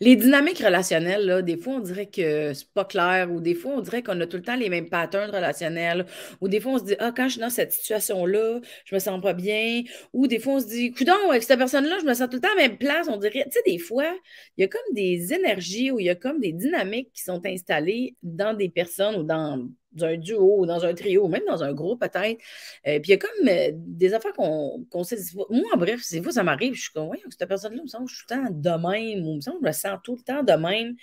Les dynamiques relationnelles, là, des fois, on dirait que c'est pas clair, ou des fois, on dirait qu'on a tout le temps les mêmes patterns relationnels, ou des fois, on se dit, ah, quand je suis dans cette situation-là, je me sens pas bien, ou des fois, on se dit, coudonc, avec cette personne-là, je me sens tout le temps à la même place, on dirait, tu sais, des fois, il y a comme des énergies ou il y a comme des dynamiques qui sont installées dans des personnes ou dans un duo ou dans un trio, ou même dans un groupe peut-être. Puis il y a comme des affaires qu'on sait. Moi, en bref, c'est vous, ça m'arrive. Je suis comme, ouais, cette personne-là, il me semble que je suis tout le temps de même, ou il me semble que je me sens tout le temps de même.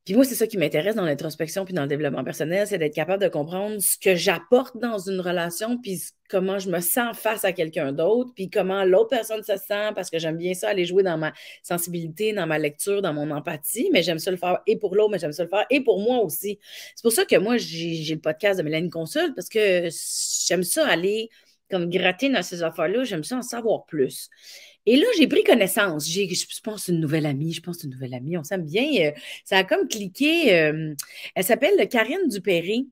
Puis moi, c'est ça qui m'intéresse dans l'introspection puis dans le développement personnel, c'est d'être capable de comprendre ce que j'apporte dans une relation, puis comment je me sens face à quelqu'un d'autre, puis comment l'autre personne se sent, parce que j'aime bien ça, aller jouer dans ma sensibilité, dans ma lecture, dans mon empathie, mais j'aime ça le faire et pour l'autre, mais j'aime ça le faire et pour moi aussi. C'est pour ça que moi, j'ai le podcast de Mélanie Consul, parce que j'aime ça aller comme gratter dans ces affaires-là, j'aime ça en savoir plus. Et là, j'ai pris connaissance. Je pense une nouvelle amie. Je pense une nouvelle amie. On s'aime bien. Ça a comme cliqué. Elle s'appelle Karine Dupéré.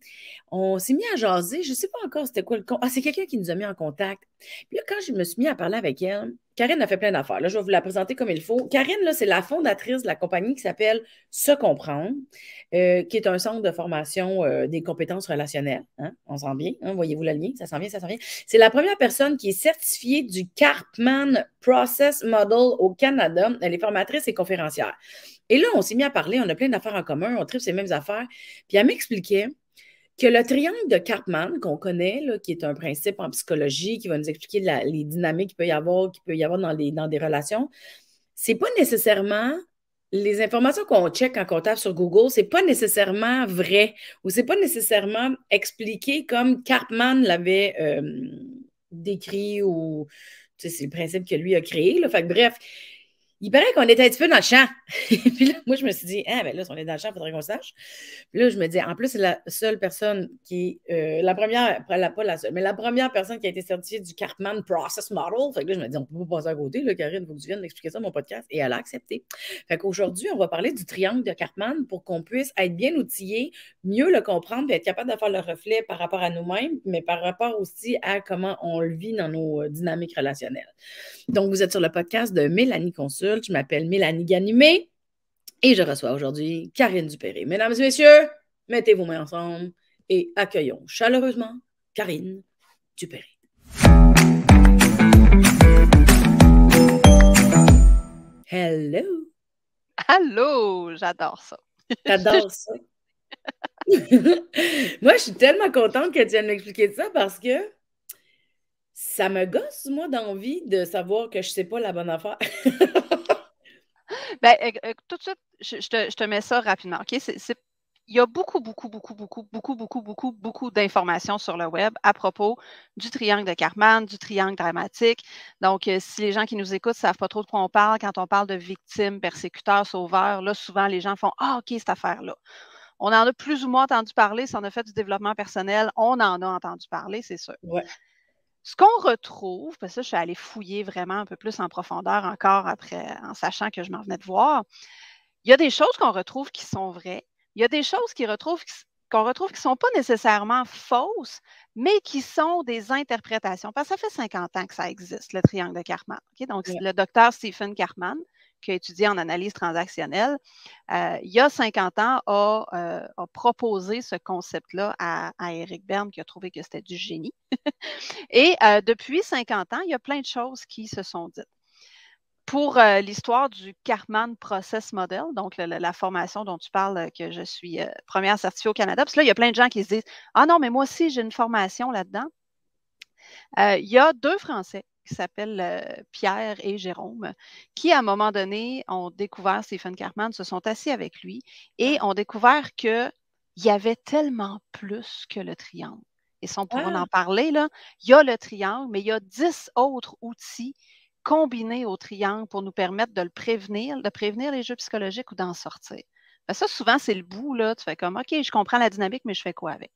On s'est mis à jaser. Je ne sais pas encore c'était quoi le compte. Ah, c'est quelqu'un qui nous a mis en contact. Puis là, quand je me suis mis à parler avec elle, Karine a fait plein d'affaires. Là, je vais vous la présenter comme il faut. Karine, là, c'est la fondatrice de la compagnie qui s'appelle Se Comprendre, qui est un centre de formation des compétences relationnelles. Hein? On sent bien. Hein? Voyez-vous le lien? Ça sent bien, ça sent bien. C'est la première personne qui est certifiée du Karpman Process Model au Canada. Elle est formatrice et conférencière. Et là, on s'est mis à parler, on a plein d'affaires en commun, on tripe ces mêmes affaires. Puis elle m'expliquait que le triangle de Karpman, qu'on connaît, là, qui est un principe en psychologie, qui va nous expliquer les dynamiques qu'il peut y avoir dans des relations, c'est pas nécessairement les informations qu'on check quand on tape sur Google, c'est pas nécessairement vrai ou c'est pas nécessairement expliqué comme Karpman l'avait décrit ou c'est le principe que lui a créé. Là. Fait que, bref, il paraît qu'on était un petit peu dans le champ. Puis là, moi, je me suis dit, ah, ben là, si on est dans le champ, il faudrait qu'on sache. Puis là, je me dis, en plus, c'est la seule personne qui la première, pas la seule, mais la première personne qui a été certifiée du Cartman Process Model. Fait que là, je me dis, on peut pas passer à côté, là, Karine, il faut que tu viennes m'expliquer ça, mon podcast. Et elle a accepté. Fait qu'aujourd'hui, on va parler du triangle de Cartman pour qu'on puisse être bien outillé, mieux le comprendre, et être capable de faire le reflet par rapport à nous-mêmes, mais par rapport aussi à comment on le vit dans nos dynamiques relationnelles. Donc, vous êtes sur le podcast de Mélanie Consulte. Je m'appelle Mélanie Ganimé et je reçois aujourd'hui Karine Dupéré. Mesdames et messieurs, mettez vos mains ensemble et accueillons chaleureusement Karine Dupéré. Hello! Allô, j'adore ça. J'adore ça. Moi, je suis tellement contente que tu viennes m'expliquer ça parce que ça me gosse, moi, d'envie de savoir que je ne sais pas la bonne affaire. Ben, tout de suite, je te mets ça rapidement. OK? Il y a beaucoup, beaucoup, beaucoup, beaucoup, beaucoup, beaucoup, beaucoup, beaucoup d'informations sur le web à propos du triangle de Karpman, du triangle dramatique. Donc, si les gens qui nous écoutent ne savent pas trop de quoi on parle, quand on parle de victimes, persécuteurs, sauveurs, là, souvent, les gens font ah, OK, cette affaire-là. On en a plus ou moins entendu parler. Si on a fait du développement personnel, on en a entendu parler, c'est sûr. Ouais. Ce qu'on retrouve, parce que ça, je suis allée fouiller vraiment un peu plus en profondeur encore après, en sachant que je m'en venais de voir, il y a des choses qu'on retrouve qui sont vraies. Il y a des choses qu'on retrouve qui ne sont pas nécessairement fausses, mais qui sont des interprétations. Parce que ça fait 50 ans que ça existe, le triangle de Karpman. Okay? Donc, Ouais. le docteur Stephen Karpman, qui a étudié en analyse transactionnelle, il y a 50 ans, a proposé ce concept-là à Eric Berne, qui a trouvé que c'était du génie. Et depuis 50 ans, il y a plein de choses qui se sont dites. Pour l'histoire du Karpman Process Model, donc la formation dont tu parles, que je suis première certifiée au Canada, parce que là, il y a plein de gens qui se disent ah non, mais moi aussi, j'ai une formation là-dedans. Il y a deux Français qui s'appellent Pierre et Jérôme, qui, à un moment donné, ont découvert Stephen Karpman, se sont assis avec lui et ont découvert qu'il y avait tellement plus que le triangle. Et si on pourrait Ah, en parler, là, il y a le triangle, mais il y a 10 autres outils combinés au triangle pour nous permettre de prévenir les jeux psychologiques ou d'en sortir. Ça, souvent, c'est le bout, là. Tu fais comme, OK, je comprends la dynamique, mais je fais quoi avec?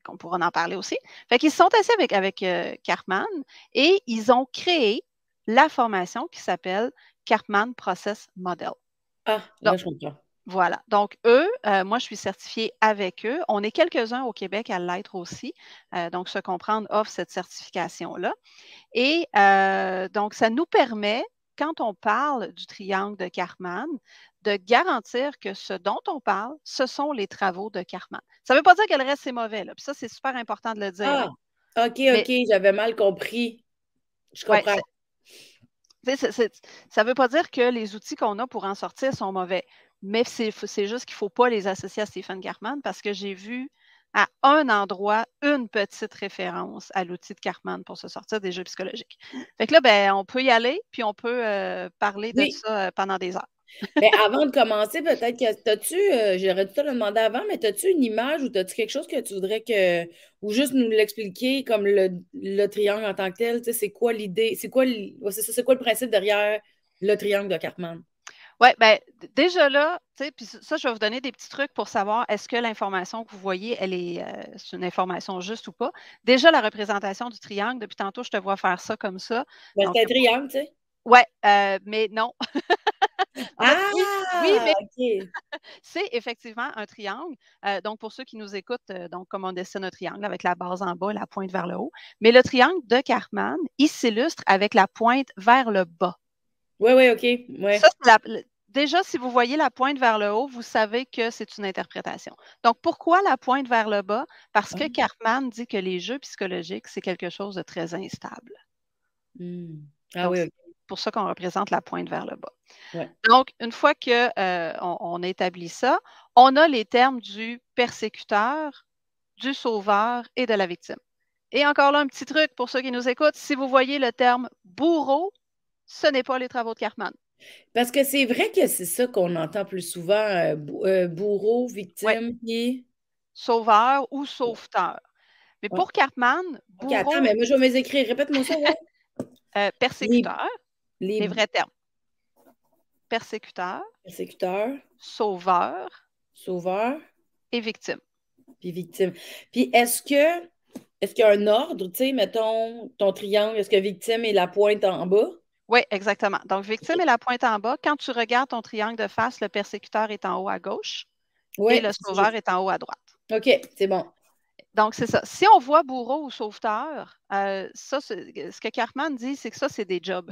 On pourra en parler aussi. Fait qu'ils se sont assis avec Karpman et ils ont créé la formation qui s'appelle Karpman Process Model. Donc, là, je comprends. voilà. Donc, eux, moi, je suis certifiée avec eux. On est quelques-uns au Québec à l'être aussi. Donc, Se Comprendre offre cette certification-là. Et donc, ça nous permet quand on parle du triangle de Karpman, de garantir que ce dont on parle, ce sont les travaux de Karpman. Ça ne veut pas dire que le reste, c'est mauvais, là. Puis ça, c'est super important de le dire. Ah, OK, Mais, OK, j'avais mal compris. Je ouais, comprends. ça ne veut pas dire que les outils qu'on a pour en sortir sont mauvais. Mais c'est juste qu'il ne faut pas les associer à Stephen Karpman parce que j'ai vu à un endroit une petite référence à l'outil de Karpman pour se sortir des jeux psychologiques. Fait que là, ben, on peut y aller, puis on peut parler de Oui. ça pendant des heures. Mais avant de commencer, peut-être que t'as-tu, j'aurais dû te le demander avant, mais as-tu une image ou as-tu quelque chose que tu voudrais que, ou juste nous l'expliquer comme le triangle en tant que tel, tu sais, c'est quoi l'idée, ouais, c'est ça, c'est quoi le principe derrière le triangle de Karpman? Oui, bien, déjà là, tu sais, puis ça, je vais vous donner des petits trucs pour savoir est-ce que l'information que vous voyez, c'est une information juste ou pas. Déjà, la représentation du triangle, depuis tantôt, je te vois faire ça comme ça. Ben, Donc, c'est un triangle, tu sais. ouais, mais non. En fait, oui, Ah, mais OK. c'est effectivement un triangle. Donc, pour ceux qui nous écoutent, donc, comme on dessine un triangle avec la base en bas, la pointe vers le haut. Mais le triangle de Karpman, il s'illustre avec la pointe vers le bas. Oui, oui, OK. Ouais. Ça, déjà, si vous voyez la pointe vers le haut, vous savez que c'est une interprétation. Donc, pourquoi la pointe vers le bas? Parce que Karpman dit que les jeux psychologiques, c'est quelque chose de très instable. Ah Donc, oui, c'est OK. pour ça qu'on représente la pointe vers le bas. Ouais. Donc, une fois qu'on on établit ça, on a les termes du persécuteur, du sauveur et de la victime. Et encore là, un petit truc pour ceux qui nous écoutent, si vous voyez le terme bourreau, ce n'est pas les travaux de Karpman. Parce que c'est vrai que c'est ça qu'on entend plus souvent, bourreau, Oui, victime, puis... sauveur ou sauveteur. Mais Ouais. pour Karpman, OK, attends, bourreau, mais moi, je vais me les écrire. Répète-moi ça, ouais. Les, persécuteur, les les vrais termes. Persécuteur, persécuteurs, sauveur sauveurs, et victime. puis victime. Puis est-ce qu'il y a un ordre, tu sais, mettons, ton triangle, est-ce que victime est la pointe en bas? Oui, exactement. Donc, victime OK. est la pointe en bas. Quand tu regardes ton triangle de face, le persécuteur est en haut à gauche et Ouais, le sauveur est en haut à droite. OK, c'est bon. Donc, c'est ça. Si on voit bourreau ou sauveteur, ce que Karpman dit, c'est que ça, c'est des jobs.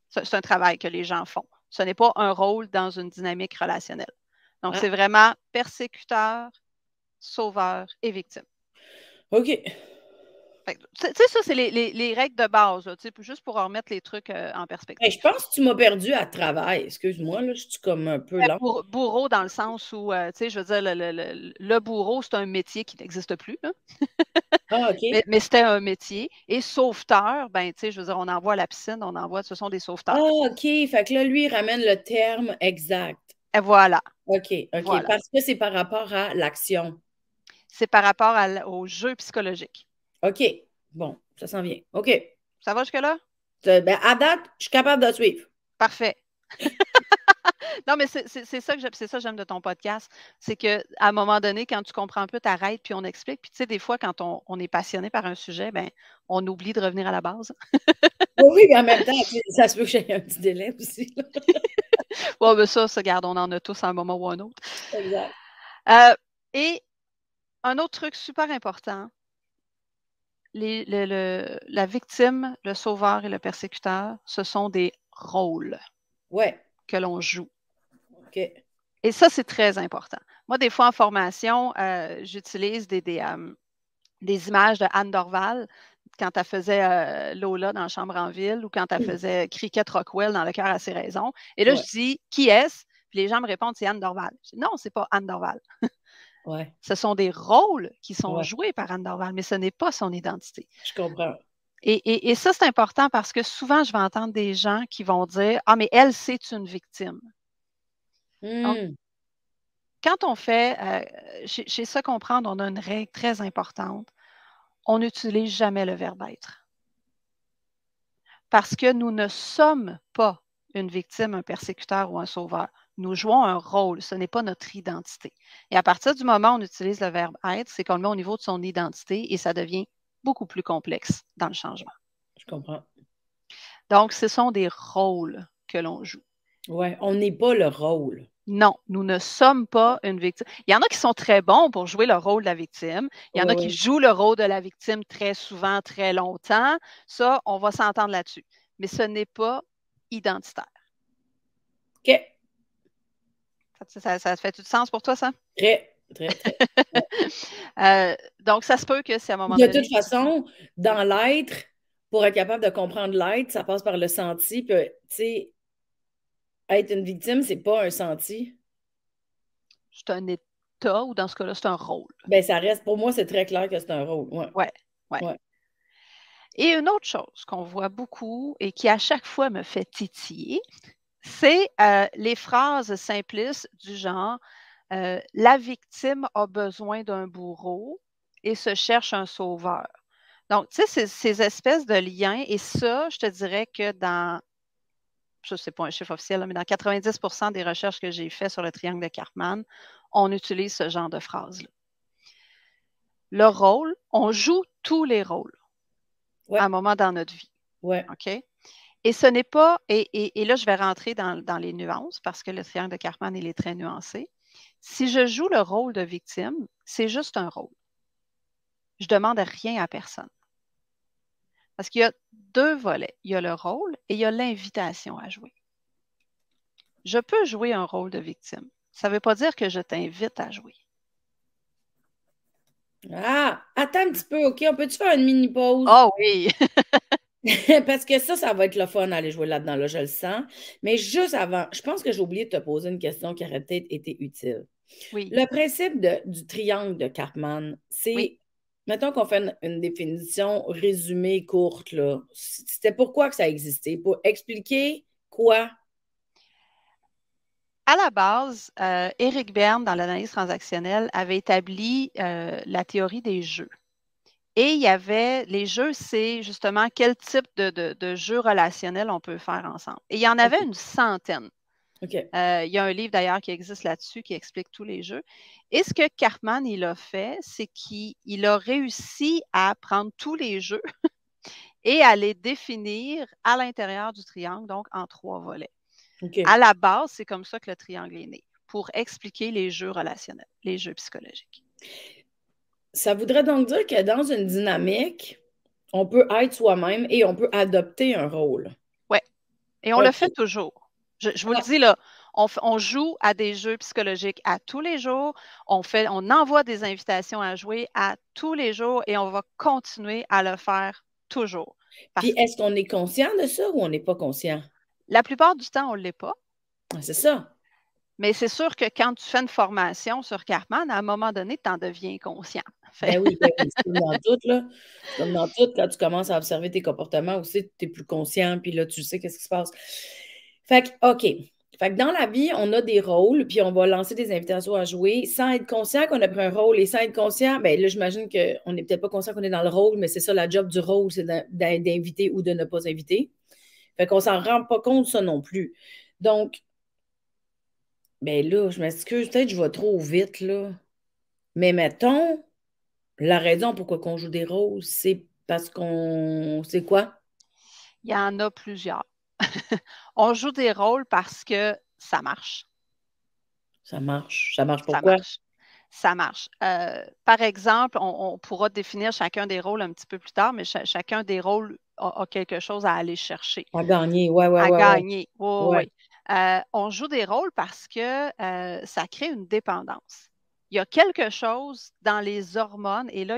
C'est un travail que les gens font. Ce n'est pas un rôle dans une dynamique relationnelle. Donc, Ah, c'est vraiment persécuteur, sauveur et victime. OK. Tu sais, ça, c'est les règles de base, là, juste pour remettre les trucs en Hey, perspective. je pense que tu m'as perdu à travail. Excuse-moi, là, je suis comme un peu lent. Bourreau dans le sens où, tu sais, je veux dire, le bourreau, c'est un métier qui n'existe plus, là. Ah, OK. Mais c'était un métier. Et sauveteur, ben, tu sais, je veux dire, on envoie à la piscine, ce sont des Ah, sauveteurs. OK. Fait que là, lui, il ramène le terme exact. Et voilà, OK, OK. voilà. Parce que c'est par rapport à l'action. C'est par rapport au jeu psychologique. OK. Bon, ça s'en vient. OK. Ça va jusque-là? Ben, à date, je suis capable de suivre. Parfait. Non, mais c'est ça que j'aime de ton podcast. C'est qu'à un moment donné, quand tu comprends un peu, tu arrêtes, puis on explique. Puis tu sais, des fois, quand on est passionné par un sujet, ben, on oublie de revenir à la base. Oui, oui, mais en même temps, tu sais, ça se peut que j'ai un petit délai aussi, là. Ouais, ben ça, regarde, on en a tous à un moment ou un autre. Exact. Et un autre truc super important, la victime, le sauveur et le persécuteur, ce sont des rôles Ouais. que l'on joue. OK. Et ça, c'est très important. Moi, des fois, en formation, j'utilise des images de Anne Dorval quand elle faisait Lola dans Chambre en ville ou quand elle faisait Cricket Rockwell dans Le cœur à ses raisons. Et là, Ouais. je dis, qui est-ce? Puis les gens me répondent, c'est Anne Dorval. Je dis, non, c'est pas Anne Dorval. Ouais. Ce sont des rôles qui sont Ouais. joués par Anne Dorval, mais ce n'est pas son identité. Je comprends. Et ça, c'est important parce que souvent, je vais entendre des gens qui vont dire, ah, mais elle, c'est une victime. Donc, quand on fait, chez ça comprendre, on a une règle très importante. On n'utilise jamais le verbe être. Parce que nous ne sommes pas une victime, un persécuteur ou un sauveur. Nous jouons un rôle, ce n'est pas notre identité. Et à partir du moment où on utilise le verbe être, c'est qu'on le met au niveau de son identité et ça devient beaucoup plus complexe dans le changement. Je comprends. Donc, ce sont des rôles que l'on joue. Ouais, on n'est pas le rôle. Non, nous ne sommes pas une victime. Il y en a qui sont très bons pour jouer le rôle de la victime. Il y en Ouais, a qui ouais. jouent le rôle de la victime très souvent, très longtemps. Ça, on va s'entendre là-dessus. Mais ce n'est pas identitaire. OK. Ça fait tout de sens pour toi, ça? Très, très, très. Donc, ça se peut que si à un moment De donné, toute façon, dans l'être, pour être capable de comprendre l'être, ça passe par le senti. Puis, tu sais, être une victime, c'est pas un senti. c'est un état ou dans ce cas-là, c'est un rôle. Ben, ça reste, pour moi, c'est très clair que c'est un rôle. Ouais. Ouais, ouais. Ouais. Et une autre chose qu'on voit beaucoup et qui à chaque fois me fait titiller, c'est les phrases simplistes du genre la victime a besoin d'un bourreau et se cherche un sauveur. Donc, tu sais, ces espèces de liens, et ça, je te dirais que ça, c'est pas un chiffre officiel, là, mais dans 90% des recherches que j'ai faites sur le triangle de Karpman, on utilise ce genre de phrase-là. Le rôle, on joue tous les rôles Ouais. à un moment dans notre vie. Ouais. OK? Et ce n'est pas, et là, je vais rentrer dans les nuances parce que le triangle de Karpman, il est très nuancé. Si je joue le rôle de victime, c'est juste un rôle. Je ne demande rien à personne. Parce qu'il y a deux volets. Il y a le rôle et il y a l'invitation à jouer. Je peux jouer un rôle de victime. Ça ne veut pas dire que je t'invite à jouer. Ah, attends un petit peu, OK? On peut-tu faire une mini pause? Ah oui! Parce que ça va être le fun d'aller jouer là-dedans, là, je le sens. Mais juste avant, je pense que j'ai oublié de te poser une question qui aurait peut-être été utile. Oui, Le principe du triangle de Karpman, oui. c'est, mettons qu'on fait une définition résumée courte, là. C'était pourquoi que ça existait? Pour expliquer quoi? À la base, Éric Berne, dans l'analyse transactionnelle, avait établi la théorie des jeux. Et il y avait, les jeux, c'est justement quel type de jeu relationnel on peut faire ensemble. Et il y en avait OK. une centaine. OK. Il y a un livre d'ailleurs qui existe là-dessus qui explique tous les jeux. Et ce que Karpman, il a fait, c'est qu'il a réussi à prendre tous les jeux et à les définir à l'intérieur du triangle, donc en trois volets. À OK. la base, c'est comme ça que le triangle est né, pour expliquer les jeux relationnels, les jeux psychologiques. Ça voudrait donc dire que dans une dynamique, on peut être soi-même et on peut adopter un rôle. Oui, et on le fait OK. toujours. Je vous le Ah, dis là, on joue à des jeux psychologiques à tous les jours. On envoie des invitations à jouer à tous les jours et on va continuer à le faire toujours. puis Parce que est-ce qu'on est conscient de ça ou on n'est pas conscient? la plupart du temps, on ne l'est pas. Ah, c'est ça. Mais c'est sûr que quand tu fais une formation sur Karpman, à un moment donné, tu en deviens conscient. Ben oui, c'est comme dans tout, là. C'est comme dans tout, quand tu commences à observer tes comportements aussi, tu es plus conscient, puis là, tu sais qu'est-ce qui se passe. Fait que, OK. Fait que dans la vie, on a des rôles, puis on va lancer des invitations à jouer sans être conscient qu'on a pris un rôle. Et sans être conscient, ben là, j'imagine qu'on n'est peut-être pas conscient qu'on est dans le rôle, mais c'est ça, la job du rôle, c'est d'inviter ou de ne pas inviter. Fait qu'on s'en rend pas compte, ça non plus. Donc, ben là, je m'excuse, peut-être que je vais trop vite, là. Mais mettons, la raison pourquoi on joue des rôles, c'est parce qu'on... C'est quoi? Il y en a plusieurs. On joue des rôles parce que ça marche. Ça marche. Ça marche Ça pourquoi? marche. Ça marche. Par exemple, on pourra définir chacun des rôles un petit peu plus tard, mais chacun des rôles a quelque chose à aller chercher, À gagner. Ouais, ouais, à ouais, ouais. gagner. Oui, oui, Ouais. oui. On joue des rôles parce que ça crée une dépendance. Il y a quelque chose dans les hormones, et là,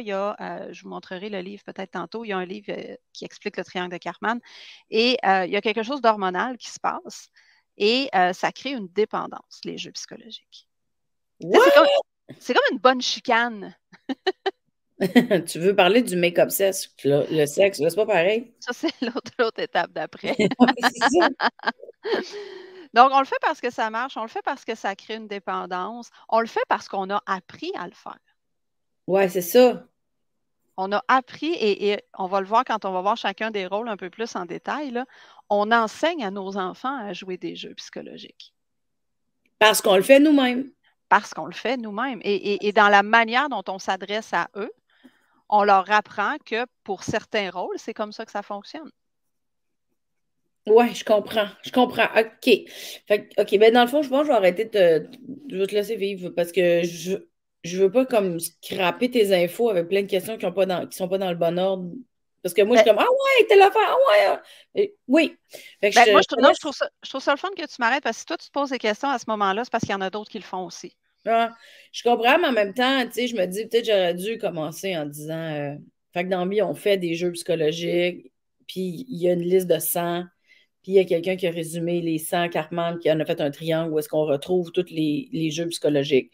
je vous montrerai le livre peut-être tantôt, il y a un livre qui explique le triangle de Karpman, et il y a quelque chose d'hormonal qui se passe, et ça crée une dépendance, les jeux psychologiques. Tu sais, What? c'est comme une bonne chicane. Tu veux parler du make-up sexe, le sexe, là, c'est pas pareil. Ça, c'est l'autre étape d'après. Ouais, c'est ça. Donc, on le fait parce que ça marche, on le fait parce que ça crée une dépendance, on le fait parce qu'on a appris à le faire. Ouais, c'est ça. On a appris, et on va le voir quand on va voir chacun des rôles un peu plus en détail, là, on enseigne à nos enfants à jouer des jeux psychologiques Parce qu'on le fait nous-mêmes. parce qu'on le fait nous-mêmes. Et dans la manière dont on s'adresse à eux, on leur apprend que pour certains rôles, c'est comme ça que ça fonctionne. Ouais, je comprends. Je comprends. OK. Fait OK, ben dans le fond, je pense que je vais arrêter Je vais te laisser vivre parce que je veux pas comme scraper tes infos avec plein de questions qui sont pas dans le bon ordre. Parce que moi, je Ben, suis comme, ah ouais, telle affaire, ah ouais. Oui. Fait que ben, moi, te laisse. je trouve ça le fun que tu m'arrêtes parce que si toi, tu te poses des questions à ce moment-là, c'est parce qu'il y en a d'autres qui le font aussi. Ah, je comprends, mais en même temps, tu sais, je me dis, peut-être j'aurais dû commencer en disant, fait que dans la vie, on fait des jeux psychologiques, puis il y a une liste de 100, puis il y a quelqu'un qui a résumé les 100 Cartman, qui en a fait un triangle où est-ce qu'on retrouve tous les jeux psychologiques.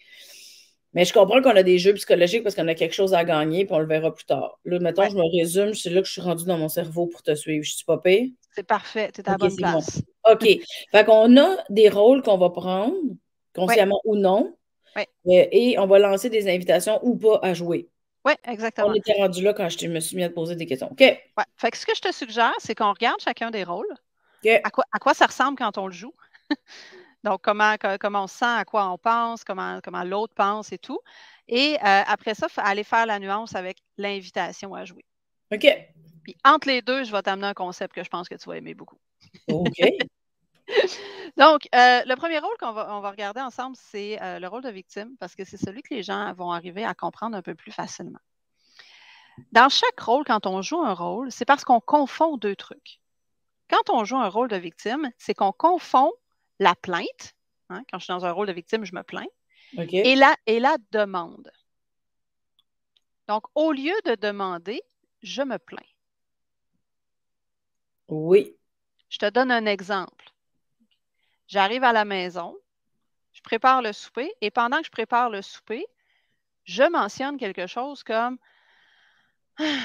Mais je comprends qu'on a des jeux psychologiques parce qu'on a quelque chose à gagner, puis on le verra plus tard. Là, mettons, Ouais, je me résume, c'est là que je suis rendue dans mon cerveau pour te suivre. Je suis pas pire? c'est parfait, tu es à la OK, bonne c'est bon. place. OK. Fait qu'on a des rôles qu'on va prendre, Oui, consciemment ou non, oui, et on va lancer des invitations ou pas à jouer. oui, On exactement. était rendu là quand me suis mis à te poser des questions. OK. Ouais. Fait que ce que je te suggère, c'est qu'on regarde chacun des rôles, OK. à quoi ça ressemble quand on le joue. Donc, comment on se sent, à quoi on pense, comment l'autre pense et tout. Et après ça, aller faire la nuance avec l'invitation à jouer. OK. Puis entre les deux, je vais t'amener un concept que je pense que tu vas aimer beaucoup. OK. Donc, le premier rôle on va regarder ensemble, c'est le rôle de victime, parce que c'est celui que les gens vont arriver à comprendre un peu plus facilement. Dans chaque rôle, quand on joue un rôle, c'est parce qu'on confond deux trucs. Quand on joue un rôle de victime, c'est qu'on confond la plainte, hein, quand je suis dans un rôle de victime, je me plains, OK. et la demande. Donc, au lieu de demander, je me plains. Oui. Je te donne un exemple. J'arrive à la maison, je prépare le souper, et pendant que je prépare le souper, je mentionne quelque chose comme il me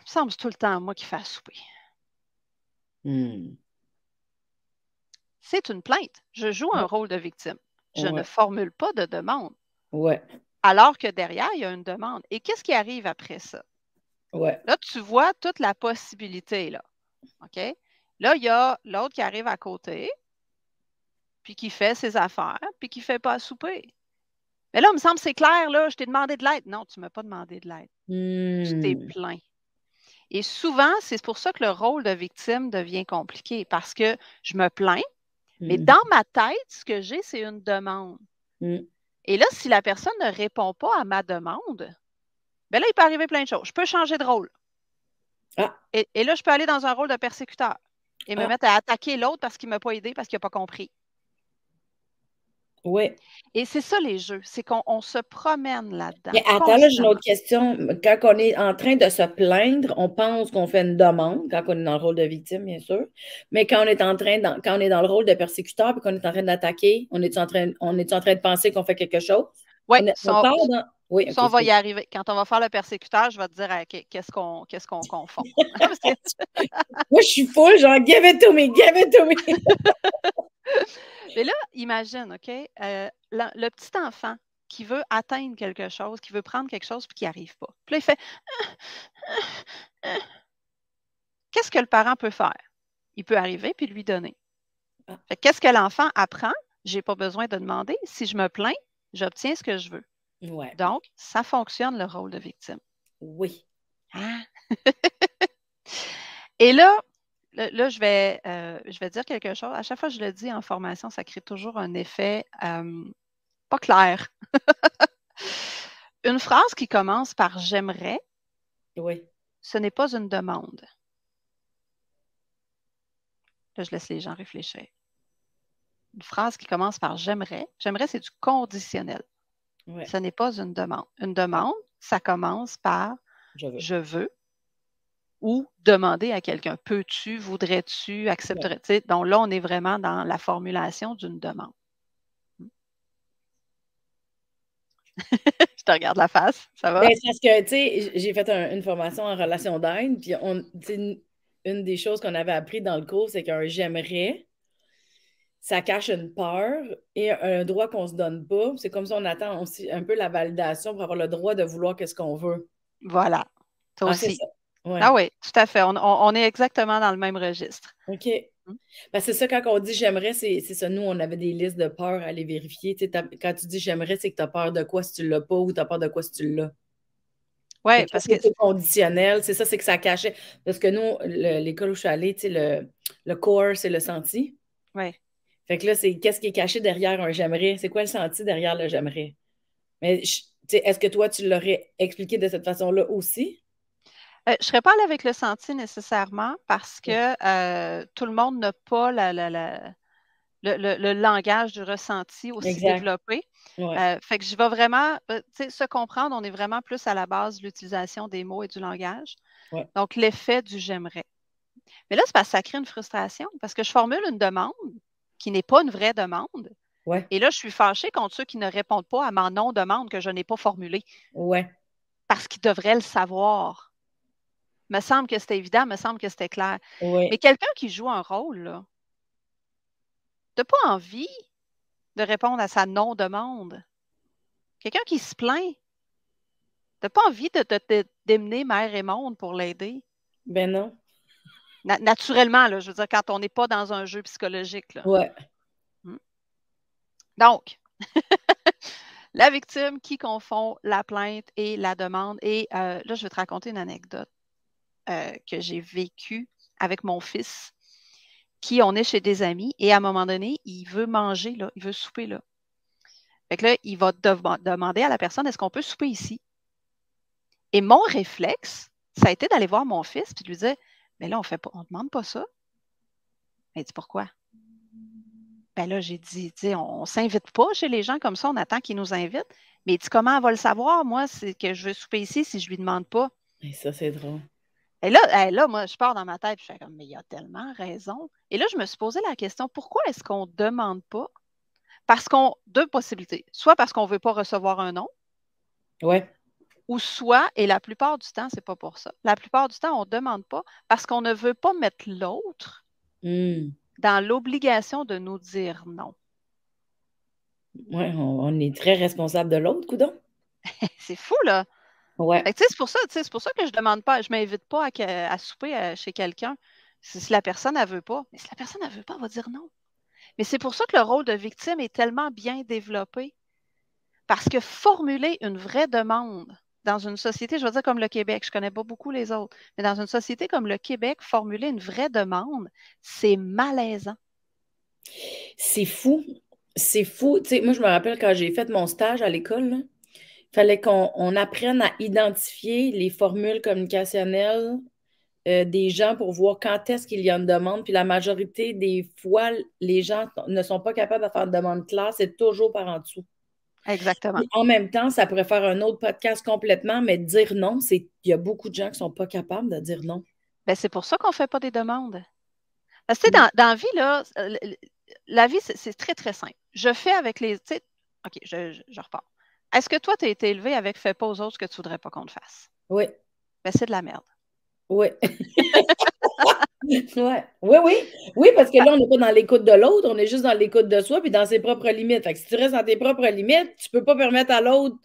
semble que c'est tout le temps moi qui fais à souper. Hmm. C'est une plainte. Je joue un Ouais. rôle de victime. Je ne Ouais. formule pas de demande. Ouais. Alors que derrière, il y a une demande. Et qu'est-ce qui arrive après ça? Ouais. Là, tu vois toute la possibilité, là. OK? Là, il y a l'autre qui arrive à côté, puis qui fait ses affaires, puis qui ne fait pas à souper. Mais là, il me semble que c'est clair, là, je t'ai demandé de l'aide. Non, tu ne m'as pas demandé de l'aide. Tu t'es Hmm. plaint. Et souvent, c'est pour ça que le rôle de victime devient compliqué, parce que je me plains, mais Hmm. dans ma tête, ce que j'ai, c'est une demande. Hmm. Et là, si la personne ne répond pas à ma demande, ben là, il peut arriver plein de choses. Je peux changer de rôle. Ah. Et là, je peux aller dans un rôle de persécuteur et me Ah. mettre à attaquer l'autre parce qu'il ne m'a pas aidé, parce qu'il n'a pas compris. Ouais. Et c'est ça les jeux, c'est qu'on se promène là-dedans Mais attends, là, j'ai une constamment. autre question. Quand on est en train de se plaindre, on pense qu'on fait une demande, quand on est dans le rôle de victime, bien sûr. Mais quand on est quand on est dans le rôle de persécuteur et qu'on est en train d'attaquer, on est en train de penser qu'on fait quelque chose? Oui, On parle dans. Oui, OK, ça, on va y arriver. Quand on va faire le persécuteur, je vais te dire qu'est-ce qu'on confond. Parce que- moi, je suis full, genre, give it to me, give it to me. Mais là, imagine, OK, le petit enfant qui veut atteindre quelque chose, qui veut prendre quelque chose, puis qui n'y arrive pas. Puis là, il fait qu'est-ce que le parent peut faire? Il peut arriver puis lui donner. Ah, Fait qu'est-ce que l'enfant apprend? Je n'ai pas besoin de demander. Si je me plains, j'obtiens ce que je veux. ouais, Donc, ça fonctionne le rôle de victime. oui. Hein? Et là, je vais dire quelque chose. À chaque fois que je le dis en formation, ça crée toujours un effet pas clair. Une phrase qui commence par j'aimerais, Oui. ce n'est pas une demande. Là, je laisse les gens réfléchir. Une phrase qui commence par j'aimerais, c'est du conditionnel. Ouais. Ce n'est pas une demande. Une demande, ça commence par Je veux. je veux ou demander à quelqu'un peux-tu, voudrais-tu, Ouais. accepterais-tu. Donc là, on est vraiment dans la formulation d'une demande. Je te regarde la face, ça va? Ben, c'est parce que, tu sais, j'ai fait une formation en relation d'aide, puis tu sais, une des choses qu'on avait appris dans le cours, c'est qu'un j'aimerais, ça cache une peur et un droit qu'on se donne pas. C'est comme ça on attend aussi un peu la validation pour avoir le droit de vouloir qu'est-ce qu'on veut. Voilà, toi Ah, c'est aussi. ça. Ah Ouais. oui, tout à fait. On est exactement dans le même registre. OK. Hmm. Ben, c'est ça, quand on dit j'aimerais, c'est ça. Nous, on avait des listes de peurs à aller vérifier. Tu sais, quand tu dis j'aimerais, c'est que tu as peur de quoi si tu l'as pas ou tu as peur de quoi si tu l'as. Fait Oui, que parce qu'est-ce que que c'est conditionnel? C'est ça, c'est que ça cachait. Parce que nous, l'école où je suis allée, tu sais, le core, c'est le senti. ouais. Fait que là, c'est qu'est-ce qui est caché derrière un j'aimerais? C'est quoi le senti derrière le j'aimerais? Mais tu sais, est-ce que toi, tu l'aurais expliqué de cette façon-là aussi? Je ne serais pas allée avec le senti nécessairement parce que tout le monde n'a pas le langage du ressenti aussi Exact. développé. Ouais. Fait que je vais vraiment, tu sais, se comprendre, on est vraiment plus à la base de l'utilisation des mots et du langage. Ouais. Donc, l'effet du j'aimerais. Mais là, c'est parce que ça crée une frustration parce que je formule une demande qui n'est pas une vraie demande. Ouais. Et là, je suis fâchée contre ceux qui ne répondent pas à ma non-demande que je n'ai pas formulée Ouais. parce qu'ils devraient le savoir. Me semble que c'était évident, me semble que c'était clair. Mais Ouais. quelqu'un qui joue un rôle, là, t'as pas envie de répondre à sa non-demande. Quelqu'un qui se plaint, t'as pas envie d'émener mère et monde pour l'aider. Ben non. Naturellement, là, je veux dire, quand on n'est pas dans un jeu psychologique, là. Ouais. Hmm. Donc, la victime qui confond la plainte et la demande. Et là, je vais te raconter une anecdote que j'ai vécue avec mon fils, qui on est chez des amis, et à un moment donné, il veut manger, là, il veut souper là. Fait que là, il va demander à la personne, est-ce qu'on peut souper ici? Et mon réflexe, ça a été d'aller voir mon fils et de lui dire, mais là, on ne demande pas ça. Il dit, pourquoi? Ben là, j'ai dit, tu sais, on ne s'invite pas chez les gens comme ça, on attend qu'ils nous invitent. Mais il dit, comment elle va le savoir, moi, c'est que je veux souper ici si je ne lui demande pas? Et ça, c'est drôle. Et là, moi, je pars dans ma tête, je fais comme, mais il a tellement raison. Et là, je me suis posé la question, pourquoi est-ce qu'on ne demande pas? Deux possibilités. Soit parce qu'on ne veut pas recevoir un non, Ouais. ou soit, et la plupart du temps, c'est pas pour ça. La plupart du temps, on ne demande pas parce qu'on ne veut pas mettre l'autre Hmm. dans l'obligation de nous dire non. Ouais, on est très responsable de l'autre, coudon. C'est fou, là. Ouais. Fait que, tu sais, c'est pour ça que je demande pas, je m'invite pas à souper chez quelqu'un si la personne ne veut pas. Mais si la personne ne veut pas, elle va dire non. Mais c'est pour ça que le rôle de victime est tellement bien développé. Parce que formuler une vraie demande dans une société, je veux dire comme le Québec, je ne connais pas beaucoup les autres, mais dans une société comme le Québec, formuler une vraie demande, c'est malaisant. C'est fou. C'est fou. Tu sais, moi, je me rappelle quand j'ai fait mon stage à l'école, il fallait qu'on apprenne à identifier les formules communicationnelles des gens pour voir quand est-ce qu'il y a une demande. Puis la majorité des fois, les gens ne sont pas capables de faire une demande claire, c'est toujours par en dessous. Exactement. Puis en même temps, ça pourrait faire un autre podcast complètement, mais dire non, il y a beaucoup de gens qui ne sont pas capables de dire non. Ben, c'est pour ça qu'on ne fait pas des demandes. Parce que, tu sais, dans la vie, là, la vie, c'est très, très simple. Je fais avec les. Tu sais, OK, je repars. Est-ce que toi, tu as été élevé avec fais pas aux autres ce que tu ne voudrais pas qu'on te fasse? Oui, Ben, c'est de la merde. oui. Ouais. Oui, oui. Oui, parce que là, on n'est pas dans l'écoute de l'autre, on est juste dans l'écoute de soi puis dans ses propres limites. Fait que si tu restes dans tes propres limites, tu ne peux pas permettre à l'autre,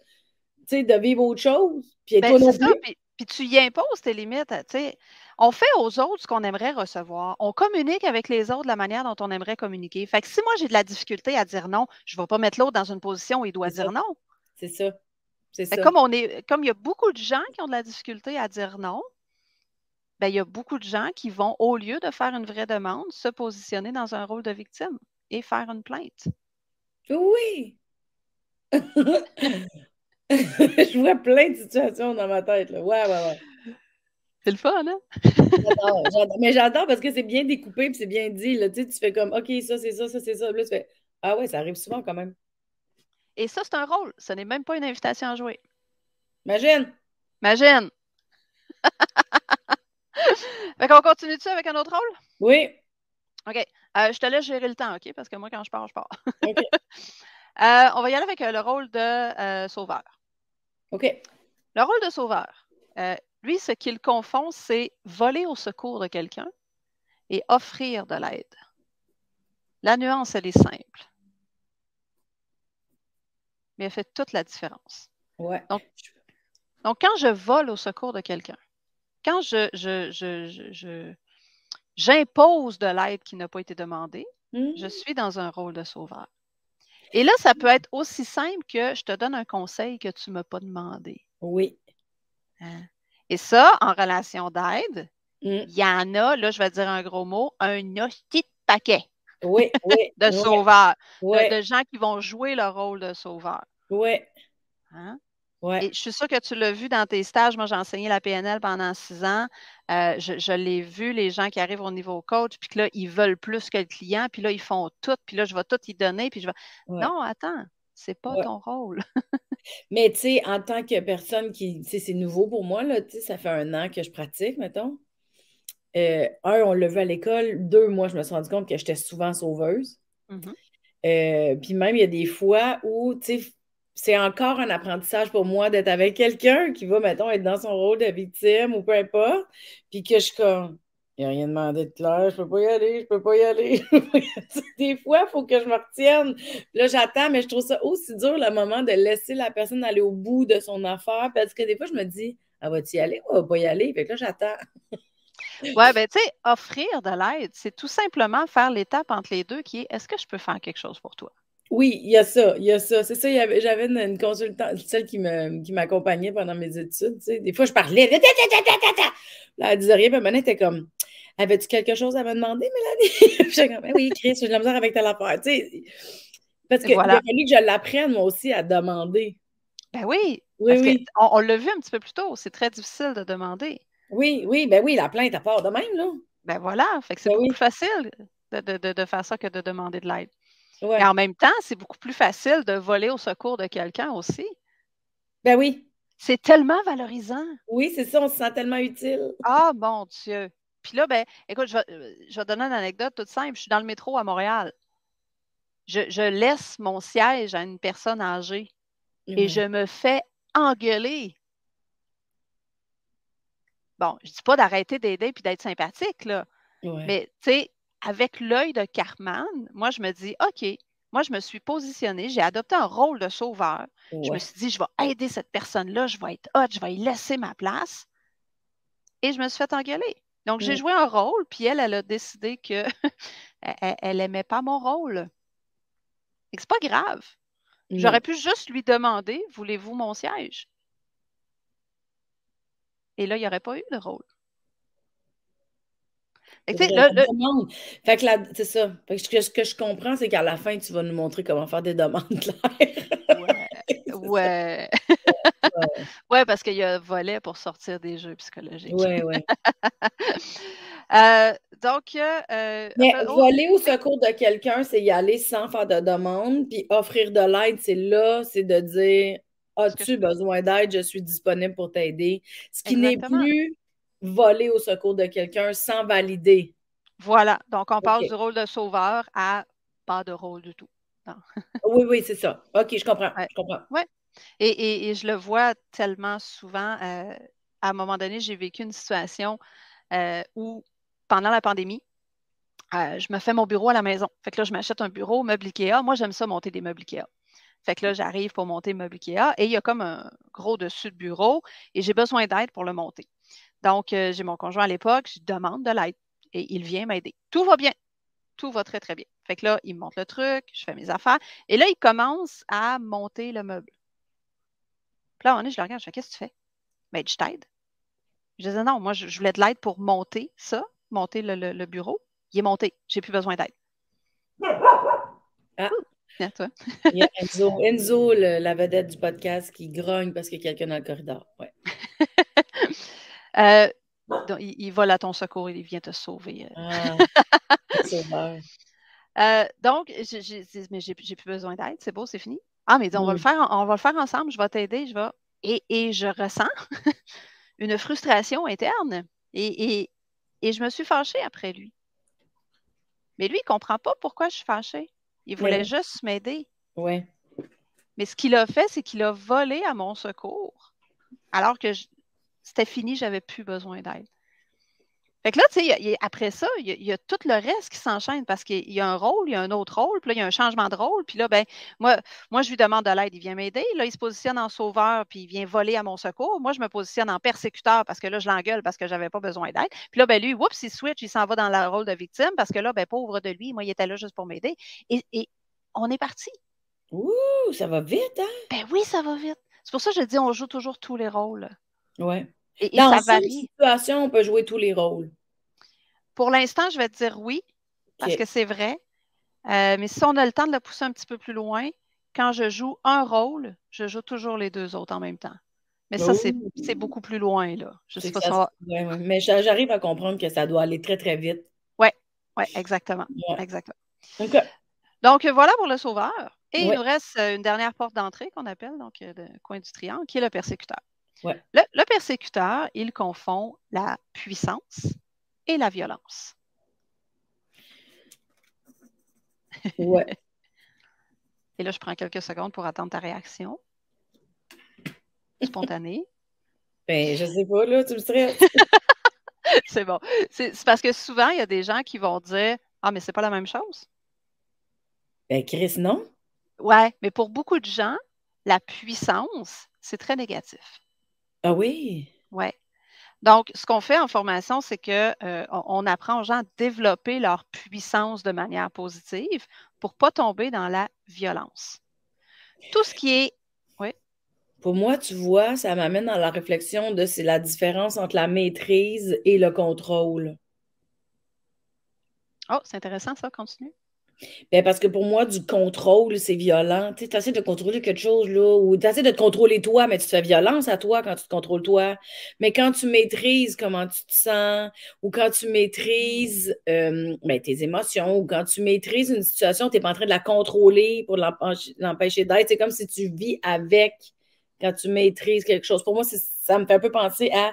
tu sais, de vivre autre chose. Puis Ben, toi c'est non ça. plus. Puis tu y imposes tes limites. Tu sais. On fait aux autres ce qu'on aimerait recevoir. On communique avec les autres de la manière dont on aimerait communiquer. Fait que si moi, j'ai de la difficulté à dire non, je ne vais pas mettre l'autre dans une position où il doit C'est ça. dire non. C'est ça. C'est Mais ça. comme il y a beaucoup de gens qui ont de la difficulté à dire non, ben, il y a beaucoup de gens qui vont, au lieu de faire une vraie demande, se positionner dans un rôle de victime et faire une plainte. Oui. Je vois plein de situations dans ma tête, là. Ouais, ouais, ouais. C'est le fun, hein? J'adore, j'adore. Mais j'adore parce que c'est bien découpé puis c'est bien dit, là. Tu sais, tu fais comme, OK, ça, c'est ça, ça, c'est ça. Puis là, tu fais, ah ouais, ça arrive souvent quand même. Et ça, c'est un rôle. Ce n'est même pas une invitation à jouer. Imagine. Imagine. Fait qu'on continue dessus avec un autre rôle? Oui. OK. Je te laisse gérer le temps, OK? Parce que moi, quand je pars, je pars. OK. On va y aller avec le rôle de sauveur. OK. Le rôle de sauveur, lui, ce qu'il confond, c'est voler au secours de quelqu'un et offrir de l'aide. La nuance, elle est simple, mais elle fait toute la différence. Ouais. Donc, quand je vole au secours de quelqu'un, quand j'impose de l'aide qui n'a pas été demandée, je suis dans un rôle de sauveur. Et là, ça peut être aussi simple que je te donne un conseil que tu ne m'as pas demandé. Oui. Hein? Et ça, en relation d'aide, Mm. il y en a, là, je vais dire un gros mot, un hostie de paquet Oui, oui, de oui, sauveurs, oui, de gens qui vont jouer le rôle de sauveur. oui. Hein? Ouais, Et je suis sûre que tu l'as vu dans tes stages. Moi, j'ai enseigné la PNL pendant 6 ans. Je l'ai vu, les gens qui arrivent au niveau coach, puis que là, ils veulent plus que le client, puis là, ils font tout, puis là, je vais tout y donner, puis je vais. ouais, Non, attends, c'est pas ouais. ton rôle. Mais tu sais, en tant que personne qui, tu sais, c'est nouveau pour moi, là, tu sais, ça fait 1 an que je pratique, mettons. On l'a vu à l'école. Deux, moi, je me suis rendu compte que j'étais souvent sauveuse. Mhm. Puis même, il y a des fois où, tu sais, c'est encore un apprentissage pour moi d'être avec quelqu'un qui va, mettons, être dans son rôle de victime ou peu importe, puis que je suis comme, il n'y a rien demandé de clair, je peux pas y aller, je peux pas y aller. Je peux pas y aller. Des fois, il faut que je me retienne. Puis là, j'attends, mais je trouve ça aussi dur le moment de laisser la personne aller au bout de son affaire, parce que des fois, je me dis, ah, va-tu y aller ou elle va pas y aller? Fait que là, j'attends. Ouais, ben, tu sais, offrir de l'aide, c'est tout simplement faire l'étape entre les deux qui est est-ce que je peux faire quelque chose pour toi? Oui, il y a ça, il y a ça. C'est ça, j'avais une consultante, celle qui m'accompagnait pendant mes études, tu sais. Des fois, je parlais, ta, ta, ta, ta, ta, ta. Là, elle disait rien, puis maintenant, elle était comme, avais-tu quelque chose à me demander, Mélanie? Puis j'étais comme, ben oui, Chris, j'ai de la misère avec telle affaire, tu sais. Parce Et qu'il a voilà. fallu que je l'apprenne, moi aussi, à demander. Ben oui, Oui, parce qu'on oui. on l'a vu un petit peu plus tôt, c'est très difficile de demander. Oui, oui, ben oui, la plainte à part de même, là. Ben voilà, fait que c'est Ben beaucoup oui. plus facile de faire ça que de demander de l'aide. Mais Ouais. en même temps, c'est beaucoup plus facile de voler au secours de quelqu'un aussi. Ben oui. C'est tellement valorisant. Oui, c'est ça, on se sent tellement utile. Ah, mon Dieu. Puis là, ben, écoute, je vais donner une anecdote toute simple. Je suis dans le métro à Montréal. Je laisse mon siège à une personne âgée et je Ouais, me fais engueuler. Bon, je dis pas d'arrêter d'aider puis d'être sympathique, là. ouais, Mais, tu sais, avec l'œil de Carman, moi, je me dis, OK, moi, je me suis positionnée, j'ai adopté un rôle de sauveur. Je me ouais. suis dit, je vais aider cette personne-là, je vais être hot, je vais y laisser ma place. Et je me suis fait engueuler. Donc, j'ai Mm. joué un rôle, puis elle a décidé que elle aimait pas mon rôle. Et que c'est pas grave. J'aurais Non. pu juste lui demander, voulez-vous mon siège? Et là, il n'y aurait pas eu de rôle. Fait C'est que, tu sais, vrai, la demande. Fait que c'est ça. Fait que ce que je comprends, c'est qu'à la fin, tu vas nous montrer comment faire des demandes claires. ouais, C'est ça. ouais, Ouais, ouais, parce qu'il y a un volet pour sortir des jeux psychologiques. ouais, ouais. Donc, Mais après, oh, voler au oui, secours de quelqu'un, c'est y aller sans faire de demande. Puis offrir de l'aide, c'est là, c'est de dire, ce que je as-tu peux. besoin d'aide? Je suis disponible pour t'aider. Ce qui n'est Exactement. plus voler au secours de quelqu'un sans valider. Voilà. Donc, on passe du OK. rôle de sauveur à pas de rôle du tout. Non. Oui, oui, c'est ça. OK, je comprends. Ouais. Je comprends. Ouais. Et je le vois tellement souvent. À un moment donné, j'ai vécu une situation où, pendant la pandémie, je me fais mon bureau à la maison. Fait que là, je m'achète un bureau, meuble IKEA. Moi, j'aime ça monter des meubles IKEA. Fait que là, j'arrive pour monter le meuble IKEA et il y a comme un gros dessus de bureau et j'ai besoin d'aide pour le monter. Donc, j'ai mon conjoint à l'époque, je demande de l'aide et il vient m'aider. Tout va bien, tout va très, très bien. Fait que là, il me monte le truc, je fais mes affaires et là, il commence à monter le meuble. Puis là, à un moment donné, je le regarde, je fais, qu'est-ce que tu fais? Ben, je t'aide. Je disais, non, moi, je voulais de l'aide pour monter ça, monter le bureau. Il est monté, j'ai plus besoin d'aide. Ah, À toi. il y a Enzo, Enzo, la vedette du podcast, qui grogne parce qu'il y a quelqu'un dans le corridor. Ouais. Euh, donc, il vole à ton secours, il vient te sauver. Ah, le sauveur. Donc, j'ai dit, mais j'ai plus besoin d'aide, c'est beau, c'est fini. Ah, mais il dit, Mm. on va le faire ensemble, je vais t'aider, je vais. Et je ressens une frustration interne. Et je me suis fâchée après lui. Mais lui, il ne comprend pas pourquoi je suis fâchée. Il Mais voulait oui, juste m'aider. ouais. Mais ce qu'il a fait, c'est qu'il a volé à mon secours, alors que c'était fini, j'avais plus besoin d'aide. Fait que là, tu sais, après ça, il y a tout le reste qui s'enchaîne parce qu'il y a un rôle, il y a un autre rôle, puis là, il y a un changement de rôle, puis là, ben, moi, je lui demande de l'aide, il vient m'aider. Là, il se positionne en sauveur, puis il vient voler à mon secours. Moi, je me positionne en persécuteur parce que là, je l'engueule parce que j'avais pas besoin d'aide. Puis là, ben, lui, oups, il switch, il s'en va dans le rôle de victime parce que là, ben, pauvre de lui, moi, il était là juste pour m'aider. Et on est parti. Ouh, ça va vite, hein? Ben oui, ça va vite. C'est pour ça que je dis, on joue toujours tous les rôles. Ouais. Et Dans ça une varie. situation, on peut jouer tous les rôles. Pour l'instant, je vais te dire oui, parce que OK. c'est vrai. Mais si on a le temps de le pousser un petit peu plus loin, quand je joue un rôle, je joue toujours les deux autres en même temps. Mais ça, c'est Oh, beaucoup plus loin, là. Je sais c'est que pas si ça. on va... Ouais, ouais. Mais j'arrive à comprendre que ça doit aller très, très vite. Ouais, ouais, exactement. Ouais. Exactement. OK. Donc, voilà pour le sauveur. Et il Ouais, nous reste une dernière porte d'entrée qu'on appelle, donc, le coin du triangle, qui est le persécuteur. ouais, Le persécuteur, il confond la puissance et la violence. ouais. Et là, je prends quelques secondes pour attendre ta réaction spontanée. Ben, je sais pas, là, tu me stresses. C'est bon. C'est parce que souvent, il y a des gens qui vont dire ah, mais c'est pas la même chose. Ben, Chris, non? Ouais, mais pour beaucoup de gens, la puissance, c'est très négatif. Ah oui? Ouais. Donc, ce qu'on fait en formation, c'est que on apprend aux gens à développer leur puissance de manière positive pour ne pas tomber dans la violence. Tout ce qui est. Oui. Pour moi, tu vois, ça m'amène dans la réflexion de c'est la différence entre la maîtrise et le contrôle. Oh, c'est intéressant ça, continue. Ben, parce que pour moi, du contrôle, c'est violent. Tu sais, essaies de contrôler quelque chose, là, ou tu essaies de te contrôler toi, mais tu te fais violence à toi quand tu te contrôles toi. Mais quand tu maîtrises comment tu te sens, ou quand tu maîtrises ben, tes émotions, ou quand tu maîtrises une situation, tu n'es pas en train de la contrôler pour l'empêcher d'être. C'est comme si tu vis avec quand tu maîtrises quelque chose. Pour moi, ça me fait un peu penser à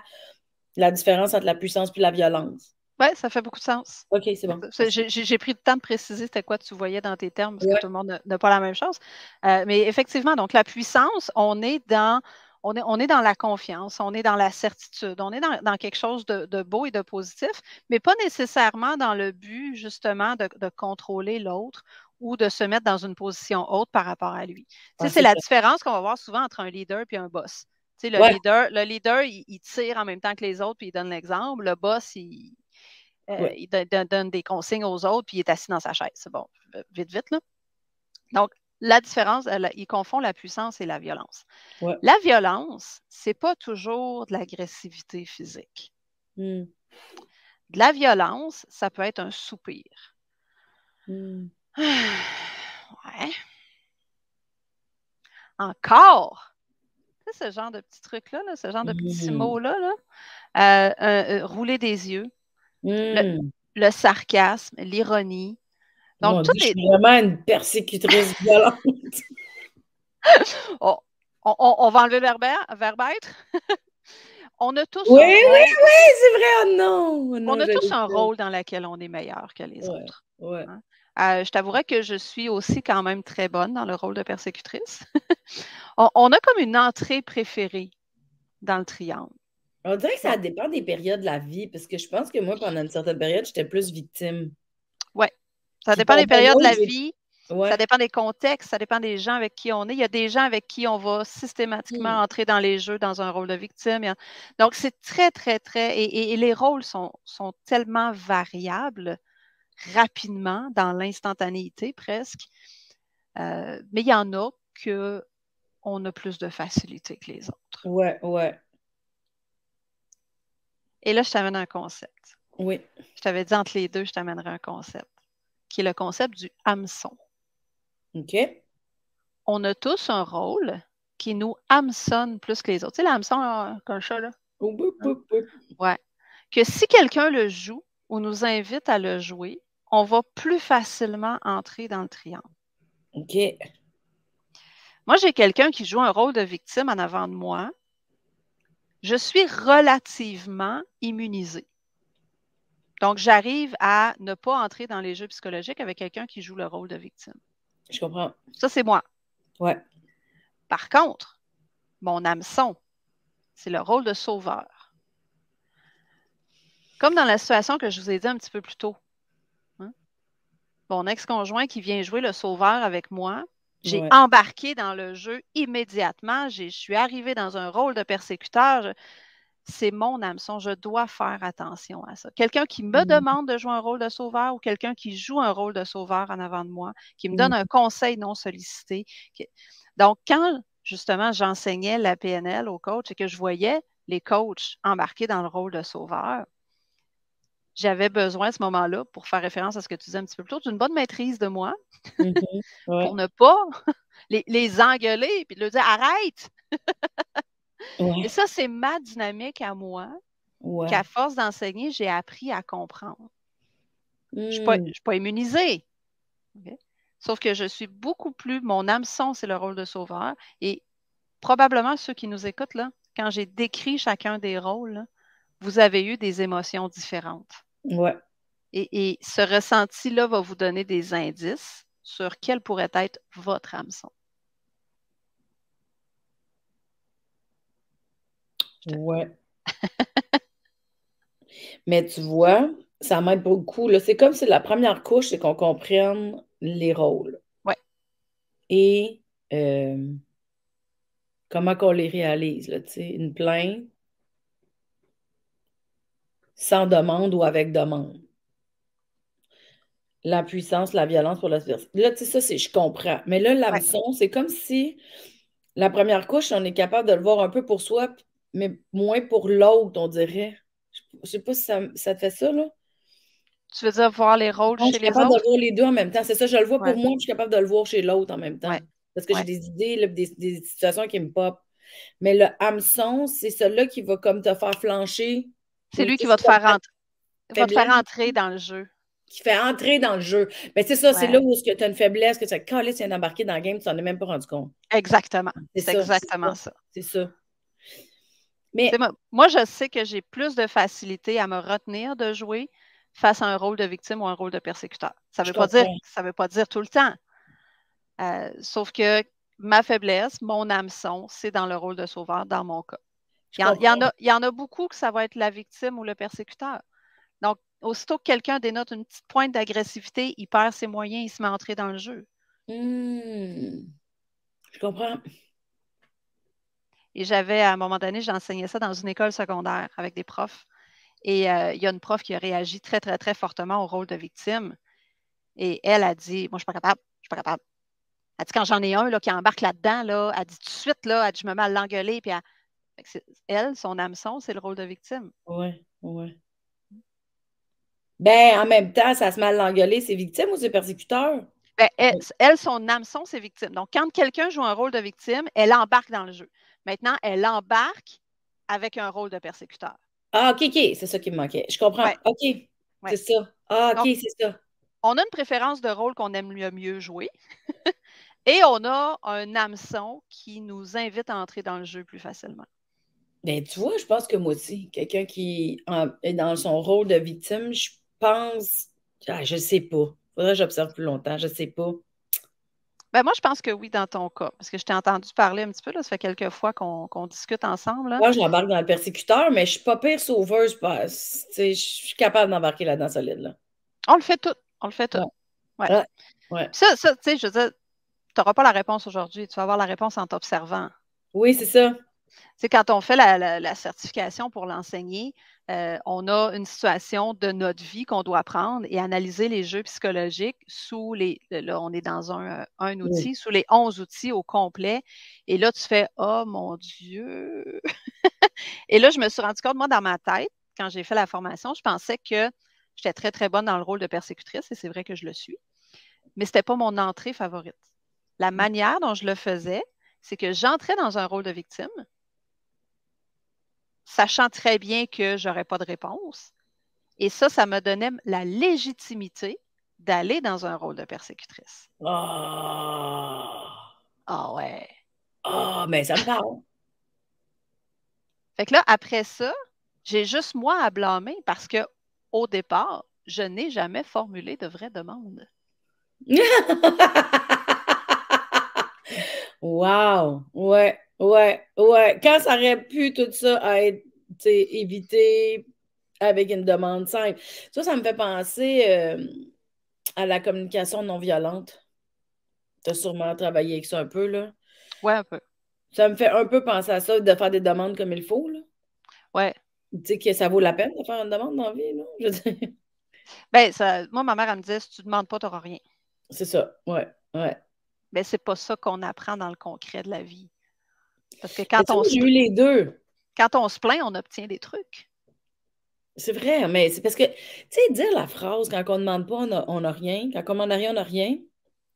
la différence entre la puissance et la violence. Oui, ça fait beaucoup de sens. OK, c'est bon. J'ai pris le temps de préciser c'était quoi tu voyais dans tes termes parce que Ouais. tout le monde n'a pas la même chose. Mais effectivement, donc la puissance, on est dans la confiance, on est dans la certitude, on est dans quelque chose de beau et de positif, mais pas nécessairement dans le but justement de contrôler l'autre ou de se mettre dans une position haute par rapport à lui. Tu sais, Ah, c'est c'est la ça. différence qu'on va voir souvent entre un leader et un boss. Tu sais, Ouais. le leader il tire en même temps que les autres puis il donne l'exemple. Le boss, Ouais. il donne des consignes aux autres, puis il est assis dans sa chaise. C'est bon, vite, vite, là. Donc, la différence, il confond la puissance et la violence. Ouais. La violence, c'est pas toujours de l'agressivité physique. Hmm. De la violence, ça peut être un soupir. Hmm. Ouais. Encore. Tu sais, ce genre de petits trucs-là, là, ce genre de petits Hmm. mots-là, là. Rouler des yeux, le, Hmm. le sarcasme, l'ironie. Donc, Mon tous Dieu, je les, suis vraiment une persécutrice violente. oh, on va enlever le verbe être. On a tous Oui, un oui, rôle. oui, c'est vrai. Oh non, oh On non, a je tous l'ai un fait. rôle dans lequel on est meilleur que les Ouais, autres. ouais. Hein. Je t'avouerais que je suis aussi quand même très bonne dans le rôle de persécutrice. On a comme une entrée préférée dans le triangle. On dirait que ça Bon, dépend des périodes de la vie, parce que je pense que moi, pendant une certaine période, j'étais plus victime. ouais. Ça Puis dépend des pendant périodes de l'autre, la vie, ça ouais. dépend des contextes, ça dépend des gens avec qui on est. Il y a des gens avec qui on va Hmm. systématiquement entrer dans les jeux dans un rôle de victime. Donc, c'est très, très, très. Et les rôles sont tellement variables rapidement, dans l'instantanéité presque. Mais il y en a qu'on a plus de facilité que les autres. Ouais, ouais. Et là, je t'amène un concept. Oui. Je t'avais dit entre les deux, je t'amènerai un concept, qui est le concept du hameçon. OK. On a tous un rôle qui nous hameçonne plus que les autres. Tu sais, l'hameçon, qu'un chat, là? Oup, oup, Hein? oup, oup. Ouais. Que si quelqu'un le joue ou nous invite à le jouer, on va plus facilement entrer dans le triangle. OK. Moi, j'ai quelqu'un qui joue un rôle de victime en avant de moi. Je suis relativement immunisée. Donc, j'arrive à ne pas entrer dans les jeux psychologiques avec quelqu'un qui joue le rôle de victime. Je comprends. Ça, c'est moi. Ouais. Par contre, mon hameçon, c'est le rôle de sauveur. Comme dans la situation que je vous ai dit un petit peu plus tôt. Hein? Mon ex-conjoint qui vient jouer le sauveur avec moi, j'ai Ouais. embarqué dans le jeu immédiatement. Je suis arrivée dans un rôle de persécuteur. C'est mon hameçon. Je dois faire attention à ça. Quelqu'un qui me Hmm. demande de jouer un rôle de sauveur ou quelqu'un qui joue un rôle de sauveur en avant de moi, qui me Hmm. donne un conseil non sollicité. Donc, quand justement j'enseignais la PNL aux coachs et que je voyais les coachs embarquer dans le rôle de sauveur, j'avais besoin à ce moment-là, pour faire référence à ce que tu disais un petit peu plus tôt, d'une bonne maîtrise de moi Mhm. pour Ouais. ne pas les engueuler, puis de leur dire arrête. Et Ouais, ça, c'est ma dynamique à moi, qu'à ouais. force d'enseigner, j'ai appris à comprendre. Hmm, Je suis pas immunisée. OK? Sauf que je suis beaucoup plus, mon hameçon, c'est le rôle de sauveur. Et probablement ceux qui nous écoutent, là, quand j'ai décrit chacun des rôles, là, vous avez eu des émotions différentes. ouais. Et ce ressenti-là va vous donner des indices sur quel pourrait être votre hameçon. Ouais. Mais tu vois, ça m'aide beaucoup, là. C'est comme si la première couche, c'est qu'on comprenne les rôles Ouais, et comment qu'on les réalise, là, tu sais. Une plainte sans demande ou avec demande. La puissance, la violence pour l'adversaire. Là, tu sais, ça, c'est je comprends. Mais là, ouais. l'hameçon, c'est comme si la première couche, on est capable de le voir un peu pour soi, mais moins pour l'autre, on dirait. Je sais pas si ça te fait ça, là. Tu veux dire voir les rôles Non, je chez suis les capable de autres? voir les deux en même temps. C'est ça, je le vois Ouais, pour moi, puis je suis capable de le voir chez l'autre en même temps. ouais, Parce que j'ai ouais. des idées, là, des situations qui me pop. Mais le hameçon, c'est celui-là qui va comme te faire flancher. C'est Ou lui tu qui sais, va c'est te comme faire ta va te faire faiblesse entrer dans le jeu. qui fait entrer dans le jeu. Mais c'est ça, c'est là Ouais, où tu as une faiblesse, que tu as calé, tu viens d'embarquer dans le game, tu t'en es même pas rendu compte. exactement. C'est C'est ça, c'est ça, exactement ça. c'est ça. Tu sais, Mais, moi, je sais que j'ai plus de facilité à me retenir de jouer face à un rôle de victime ou un rôle de persécuteur. je comprends. Ça veut pas dire tout le temps. Sauf que ma faiblesse, mon hameçon, c'est dans le rôle de sauveur dans mon cas. Je comprends. Il y en a beaucoup que ça va être la victime ou le persécuteur. Donc, aussitôt que quelqu'un dénote une petite pointe d'agressivité, il perd ses moyens, il se met à entrer dans le jeu. Hmm, je comprends. Et j'avais, à un moment donné, j'enseignais ça dans une école secondaire avec des profs. Et il y a une prof qui a réagi très, très, très fortement au rôle de victime. Et elle a dit, moi, je suis pas capable, je suis pas capable. Elle dit, quand j'en ai un là, qui embarque là-dedans, là, elle dit tout de suite, là, elle dit, je me mets à l'engueuler. Puis elle, son hameçon, c'est le rôle de victime. Ouais, ouais. Ben, en même temps, ça se mal l'engueuler, c'est victime ou c'est persécuteur? Ben, elle, son hameçon, c'est victime. Donc, quand quelqu'un joue un rôle de victime, elle embarque dans le jeu. Maintenant, elle embarque avec un rôle de persécuteur. Ah, OK, OK, c'est ça qui me manquait. Je comprends. Ouais, OK, c'est ouais. ça. Ah, OK, Donc, c'est ça. on a une préférence de rôle qu'on aime le mieux jouer et on a un hameçon qui nous invite à entrer dans le jeu plus facilement. Ben, tu vois, je pense que moi aussi, quelqu'un qui est dans son rôle de victime, je pense. Ah, je sais pas. Faudrait que j'observe plus longtemps, je sais pas. Ben, moi, je pense que oui, dans ton cas, parce que je t'ai entendu parler un petit peu, là, ça fait quelques fois qu'on discute ensemble. Là. Moi, je l'embarque dans le persécuteur, mais je suis pas pire sauveuse. Tu sais, je suis capable d'embarquer là-dedans solide, là. On le fait tout. On le fait tout. Ouais. Ouais. Ouais. Ouais. Ça, tu sais, je veux dire, tu n'auras pas la réponse aujourd'hui. Tu vas avoir la réponse en t'observant. Oui, c'est ça. C'est quand on fait la certification pour l'enseigner, on a une situation de notre vie qu'on doit prendre et analyser les jeux psychologiques sous les. Là, on est dans un Oui. outil, sous les 11 outils au complet. Et là, tu fais oh mon Dieu! Et là, je me suis rendu compte, moi, dans ma tête, quand j'ai fait la formation, je pensais que j'étais très, très bonne dans le rôle de persécutrice et c'est vrai que je le suis. Mais ce n'était pas mon entrée favorite. La manière dont je le faisais, c'est que j'entrais dans un rôle de victime sachant très bien que j'aurais pas de réponse. Et ça me donnait la légitimité d'aller dans un rôle de persécutrice. Ah, Ah ouais. ah, mais ça me parle. Fait que là, après ça, j'ai juste moi à blâmer parce que au départ, je n'ai jamais formulé de vraie demande. Wow! Ouais, ouais, ouais. Quand ça aurait pu tout ça être tu sais, évité avec une demande simple. Ça me fait penser à la communication non violente. Tu as sûrement travaillé avec ça un peu, là. Ouais, un peu. Ça me fait un peu penser à ça, de faire des demandes comme il faut, là. Ouais. Tu sais que ça vaut la peine de faire une demande dans la vie, là. Je veux dire, Ben, ça, moi, ma mère, elle me disait, si tu ne demandes pas, tu n'auras rien. c'est ça. Ouais, ouais. Mais c'est pas ça qu'on apprend dans le concret de la vie. Parce que Mais tu sais, moi, j'ai eu les deux. quand on se plaint, on obtient des trucs. C'est vrai, mais c'est parce que, tu sais, dire la phrase quand on ne demande pas, on a rien. Quand on demande rien, on n'a rien.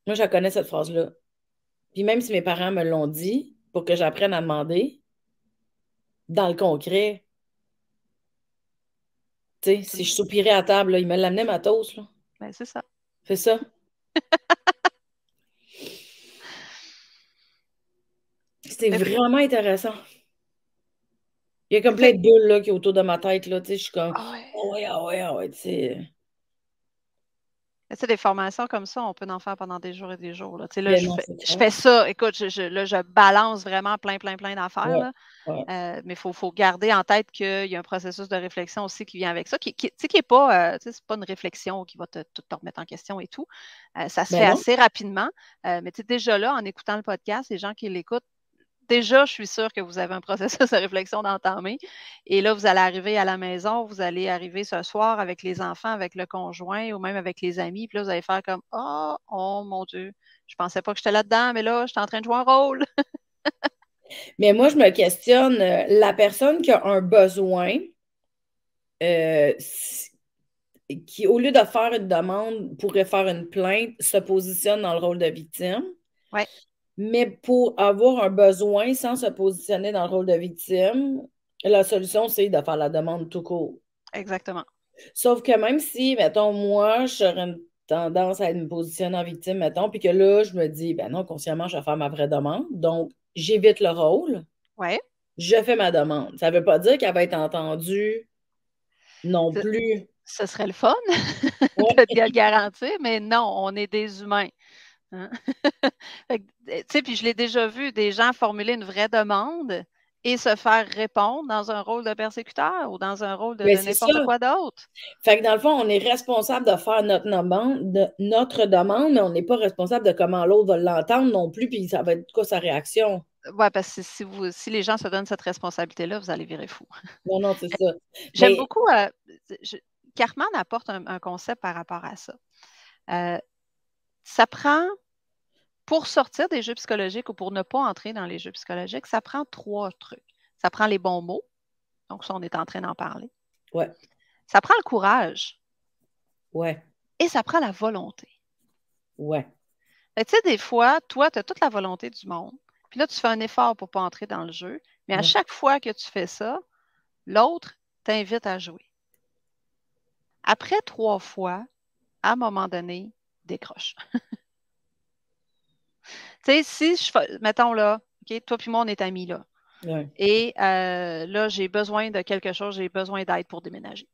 Moi, je connais cette phrase-là. Puis même si mes parents me l'ont dit, pour que j'apprenne à demander, dans le concret, tu sais, si je soupirais à table, là, ils me l'amenaient ma toast, là. Ben, c'est ça. C'est ça. C'était Mais vraiment intéressant. Il y a comme tu plein sais, de bulles là, qui est autour de ma tête, là, tu sais, je suis comme, ah ouais. ah ouais, ah ouais, ah ouais, tu sais. Tu sais, des formations comme ça, on peut en faire pendant des jours et des jours, là. Tu sais, là, Mais non, c'est je clair. fais ça. Écoute, là, je balance vraiment plein d'affaires, Ouais, là. ouais. Mais faut garder en tête qu'il y a un processus de réflexion aussi qui vient avec ça, tu sais, qui est pas, tu sais, c'est pas une réflexion qui va te remettre en question et tout. Ça se Ben fait non. assez rapidement. Mais tu sais, déjà là, en écoutant le podcast, les gens qui l'écoutent, déjà, je suis sûre que vous avez un processus de réflexion d'entamer. Et là, vous allez arriver à la maison, vous allez arriver ce soir avec les enfants, avec le conjoint ou même avec les amis. Puis là, vous allez faire comme oh, oh mon Dieu, je pensais pas que j'étais là-dedans, mais là, je suis en train de jouer un rôle. Mais moi, je me questionne, la personne qui a un besoin, si- qui, au lieu de faire une demande, pourrait faire une plainte, se positionne dans le rôle de victime. Oui, Mais pour avoir un besoin sans se positionner dans le rôle de victime, la solution, c'est de faire la demande tout court. exactement. Sauf que même si, mettons, moi, j'aurais une tendance à me positionner en victime, mettons, puis que là, je me dis, ben non, consciemment, je vais faire ma vraie demande. Donc, j'évite le rôle, Oui. je fais ma demande. Ça ne veut pas dire qu'elle va être entendue non Ce, plus. ce serait le fun Ouais. de le garantir, mais non, on est des humains. Hein. Fait que, tu sais, puis je l'ai déjà vu, des gens formuler une vraie demande et se faire répondre dans un rôle de persécuteur ou dans un rôle Mais de c'est ça. n'importe quoi d'autre. Fait que dans le fond, on est responsable de faire notre demande, mais on n'est pas responsable de comment l'autre va l'entendre non plus, puis ça va être quoi sa réaction. Ouais, parce que si les gens se donnent cette responsabilité-là, vous allez virer fou. Non, non, c'est ça. J'aime Mais beaucoup, je- Cartman apporte un concept par rapport à ça. Euh, Ça prend, pour sortir des jeux psychologiques ou pour ne pas entrer dans les jeux psychologiques, ça prend trois trucs. Ça prend les bons mots, donc ça, on est en train d'en parler. ouais, Ça prend le courage ouais, et ça prend la volonté. ouais. Tu sais, des fois, toi, tu as toute la volonté du monde, puis là, tu fais un effort pour ne pas entrer dans le jeu, mais à Ouais. chaque fois que tu fais ça, l'autre t'invite à jouer. Après trois fois, à un moment donné, décroche. Tu sais, si je fais, mettons là, OK, toi puis moi, on est amis là. Ouais. Et là, j'ai besoin de quelque chose, j'ai besoin d'aide pour déménager.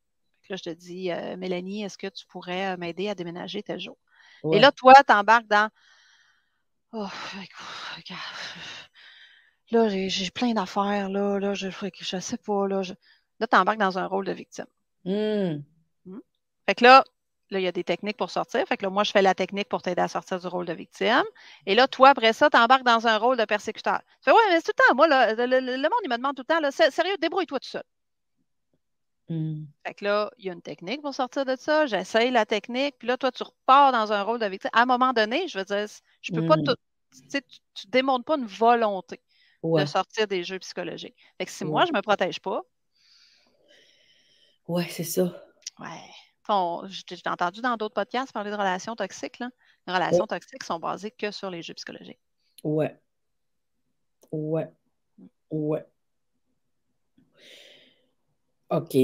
Là, je te dis, Mélanie, est-ce que tu pourrais m'aider à déménager tel jour? Et Ouais. là, toi, tu embarques dans oh, écoute, regarde, là, j'ai plein d'affaires, là, je sais pas, là, tu embarques dans un rôle de victime. Hmm. Hmm? Fait que là, il y a des techniques pour sortir. Fait que là, moi, je fais la technique pour t'aider à sortir du rôle de victime. Et là, toi, après ça, tu embarques dans un rôle de persécuteur. Tu fais, ouais, mais c'est tout le temps, moi, là, le monde, il me demande tout le temps, là, sérieux, débrouille-toi tout seul. Hmm. Fait que là, il y a une technique pour sortir de ça. J'essaye la technique. Puis là, toi, tu repars dans un rôle de victime. À un moment donné, je veux dire, je peux pas tout. Hmm. Tu sais, tu démontres pas une volonté de Ouais. sortir des jeux psychologiques. Fait que si moi, Ouais. je me protège pas, Ouais, c'est ça. ouais. J'ai entendu dans d'autres podcasts parler de relations toxiques, là. Les Ouais. relations toxiques sont basées que sur les jeux psychologiques. Ouais. Ouais. Ouais. OK.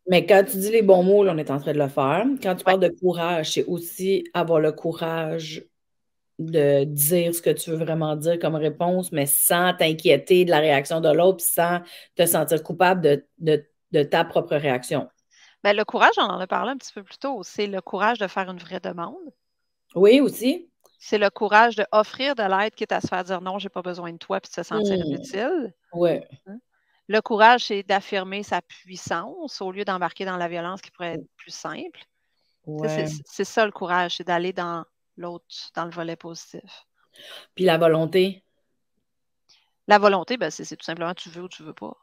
Mais quand tu dis les bons mots, là, on est en train de le faire. Quand tu Ouais. parles de courage, c'est aussi avoir le courage de dire ce que tu veux vraiment dire comme réponse, mais sans t'inquiéter de la réaction de l'autre, puis sans te sentir coupable de ta propre réaction. Ben, le courage, on en a parlé un petit peu plus tôt. C'est le courage de faire une vraie demande. Oui, aussi. C'est le courage d'offrir de l'aide, quitte à se faire dire non, j'ai pas besoin de toi, puis de se sentir Hmm. inutile. Ouais. Hein. Le courage, c'est d'affirmer sa puissance au lieu d'embarquer dans la violence qui pourrait être plus simple. Tu sais, Ouais. C'est ça le courage, c'est d'aller dans l'autre, dans le volet positif. Puis la volonté. La volonté, ben, c'est tout simplement tu veux ou tu veux pas.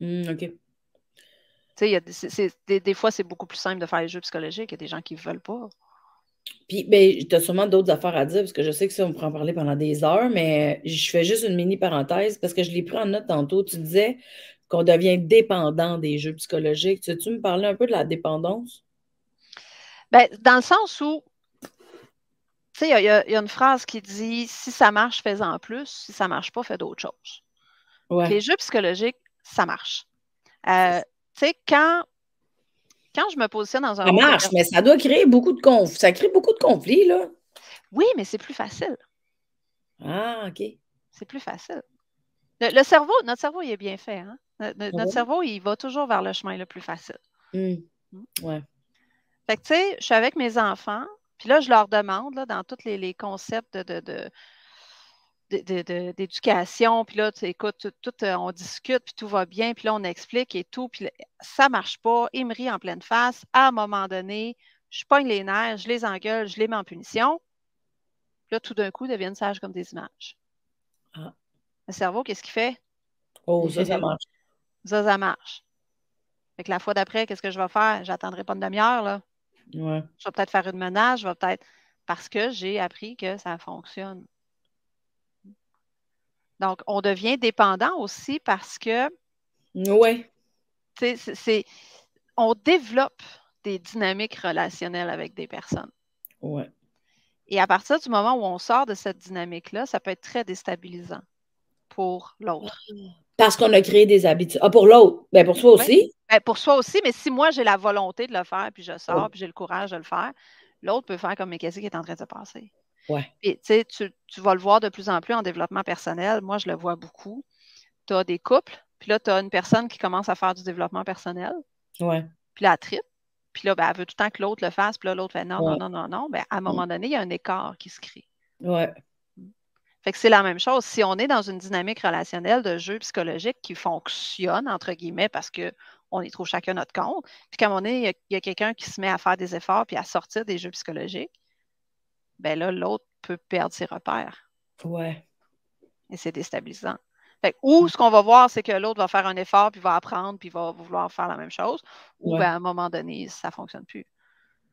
Hmm, OK. Tu sais, il y a des fois, c'est beaucoup plus simple de faire les jeux psychologiques. Il y a des gens qui ne veulent pas. Puis, ben, tu as sûrement d'autres affaires à dire, parce que je sais que ça, on pourrait en parler pendant des heures, mais je fais juste une mini parenthèse, parce que je l'ai pris en note tantôt. Tu disais qu'on devient dépendant des jeux psychologiques. Tu me parlais un peu de la dépendance? Ben, dans le sens où Tu sais, il y a une phrase qui dit, si ça marche, fais-en plus. Si ça marche pas, fais d'autres choses. Les Ouais. jeux psychologiques, ça marche. Tu sais, quand je me positionne dans un Ça rôle de marche, mais ça doit créer beaucoup de conflits. Ça crée beaucoup de conflits, là. Oui, mais c'est plus facile. Ah, OK. C'est plus facile. Le cerveau, notre cerveau, il est bien fait. Hein? Ah Notre ouais? cerveau, il va toujours vers le chemin le plus facile. Hmm. Mm. Ouais. Fait que, tu sais, je suis avec mes enfants, puis là, je leur demande, là, dans tous les concepts d'éducation, puis là, tu sais, écoute, on discute, puis tout va bien, puis là, on explique et tout, puis là, ça marche pas, ils me rient en pleine face. À un moment donné, je pogne les nerfs, je les engueule, je les mets en punition. Puis là, tout d'un coup, ils deviennent sages comme des images. Ah. Le cerveau, qu'est-ce qu'il fait? Oh, ça marche. Ça marche. Fait que la fois d'après, qu'est-ce que je vais faire? J'attendrai pas une demi-heure, là. Ouais. Je vais peut-être faire une menace, je vais peut-être. Parce que j'ai appris que ça fonctionne. Donc, on devient dépendant aussi parce que, Ouais. tu sais, on développe des dynamiques relationnelles avec des personnes. Ouais. Et à partir du moment où on sort de cette dynamique-là, ça peut être très déstabilisant pour l'autre. Parce qu'on a créé des habitudes. Ah, pour l'autre. Ben, pour soi Oui. aussi. Ben, pour soi aussi, mais si moi j'ai la volonté de le faire, puis je Ouais. sors, puis j'ai le courage de le faire, l'autre peut faire comme mais qu'est-ce qui est en train de se passer? Ouais. Et tu sais, tu vas le voir de plus en plus en développement personnel. Moi, je le vois beaucoup. Tu as des couples, puis là, tu as une personne qui commence à faire du développement personnel, Ouais. puis là, elle tripe, puis là, ben, elle veut tout le temps que l'autre le fasse, puis là, l'autre fait non, non, Ouais. non, non, non. Ben, à un moment donné, il y a un écart qui se crée. Ouais. Fait que c'est la même chose. Si on est dans une dynamique relationnelle de jeu psychologique qui fonctionne, entre guillemets, parce qu'on y trouve chacun notre compte, puis qu'à un moment donné, il y a quelqu'un qui se met à faire des efforts puis à sortir des jeux psychologiques, ben là, l'autre peut perdre ses repères. Ouais. Et c'est déstabilisant. Fait que, ou ce qu'on va voir, c'est que l'autre va faire un effort, puis va apprendre, puis va vouloir faire la même chose, ou ben, Ouais. à un moment donné, ça ne fonctionne plus.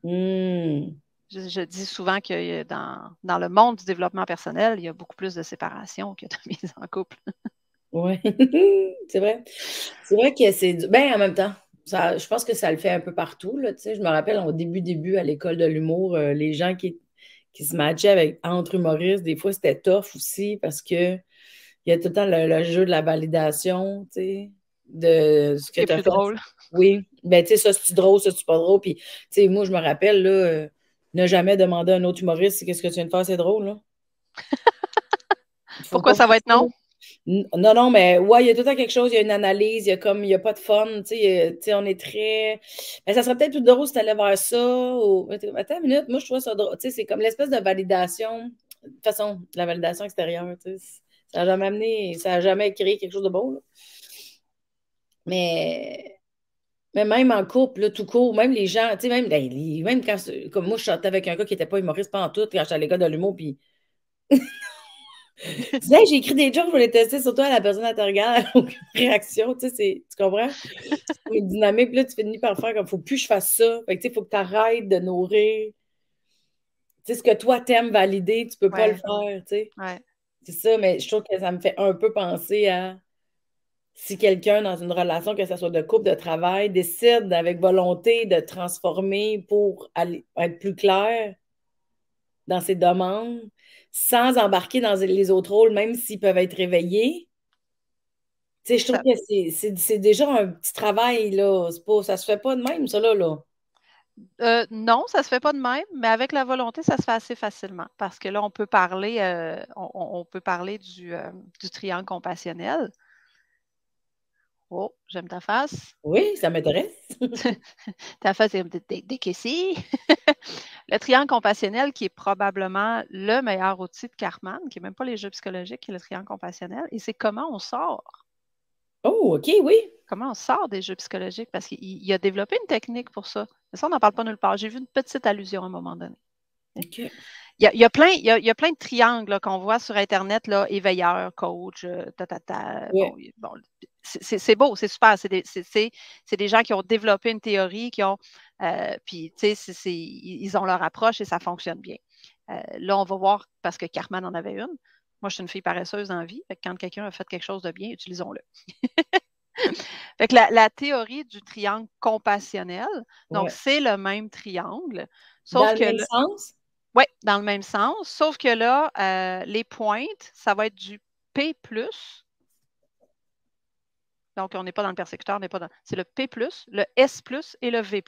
Hmm. Je dis souvent que dans le monde du développement personnel, il y a beaucoup plus de séparation que de mise en couple. Ouais. C'est vrai. C'est vrai que c'est ben, en même temps, ça, je pense que ça le fait un peu partout, là, tu sais. Je me rappelle au début à l'école de l'humour, les gens qui se matchaient entre humoristes, des fois, c'était tough aussi parce que il y a tout le temps le jeu de la validation, tu sais, de ce que C'est tu as plus fait. drôle. Oui, ben, tu sais, ça, c'est drôle, ça, c'est pas drôle. Puis, tu sais, moi, je me rappelle, là, ne jamais demander à un autre humoriste si qu'est-ce que tu viens de faire, c'est drôle, là. Il faut Pourquoi pas ça faire va être ça. non? Non, non, mais ouais, il y a tout le temps quelque chose, il y a une analyse, il y a pas de fun, tu sais, on est très. Ben, ça serait peut-être plus drôle si tu allais vers ça. Attends une minute, moi, je trouve ça drôle. Tu sais, c'est comme l'espèce de validation. De toute façon, la validation extérieure, tu sais, ça n'a jamais amené, ça n'a jamais créé quelque chose de beau, là. Mais. Mais même en couple, là, tout court, même les gens, tu sais, même quand, comme moi, je sortais avec un gars qui n'était pas humoriste pas en tout, quand j'étais à l'école de l'humour, puis je disais, hey, j'ai écrit des jokes, je voulais tester sur toi, la personne à te regarde, elle n'a aucune réaction, tu sais, tu comprends? C'est comme une dynamique, puis là, tu finis par faire comme, faut plus que je fasse ça. Fait que, tu sais, il faut que tu arrêtes de nourrir. Tu sais, ce que toi t'aimes valider, tu peux pas le Ouais, faire, tu sais. ouais. C'est ça, mais je trouve que ça me fait un peu penser à si quelqu'un dans une relation, que ce soit de couple, de travail, décide avec volonté de transformer pour être plus clair dans ses demandes, sans embarquer dans les autres rôles, même s'ils peuvent être réveillés. Tu sais, je trouve Ça- que c'est déjà un petit travail, là. Ça se fait pas de même, ça, là. non, ça ne se fait pas de même, mais avec la volonté, ça se fait assez facilement. Parce que là, on peut parler du triangle compassionnel. Oh, j'aime ta face. Oui, ça m'intéresse. Ta face est décaissée. Le triangle compassionnel, qui est probablement le meilleur outil de Karman, qui n'est même pas les jeux psychologiques, qui est le triangle compassionnel. Et c'est comment on sort. Oh, OK, oui. Comment on sort des jeux psychologiques, parce qu'il a développé une technique pour ça. Mais ça, on n'en parle pas nulle part. J'ai vu une petite allusion à un moment donné. OK. Il y a plein, il y a plein de triangles là, qu'on voit sur Internet, là, éveilleur, coach, Oui. Bon, c'est beau, c'est super. C'est des gens qui ont développé une théorie, puis, tu sais, ils ont leur approche et ça fonctionne bien. Là, on va voir, parce que Carman en avait une. Moi, je suis une fille paresseuse en vie. Fait que quand quelqu'un a fait quelque chose de bien, utilisons-le. Fait que la théorie du triangle compassionnel, donc Ouais. c'est le même triangle, Dans sauf le que même sens? Oui, dans le même sens, sauf que là, les pointes, ça va être du P+. Donc, on n'est pas dans le persécuteur, c'est le P+, le S+, et le V+.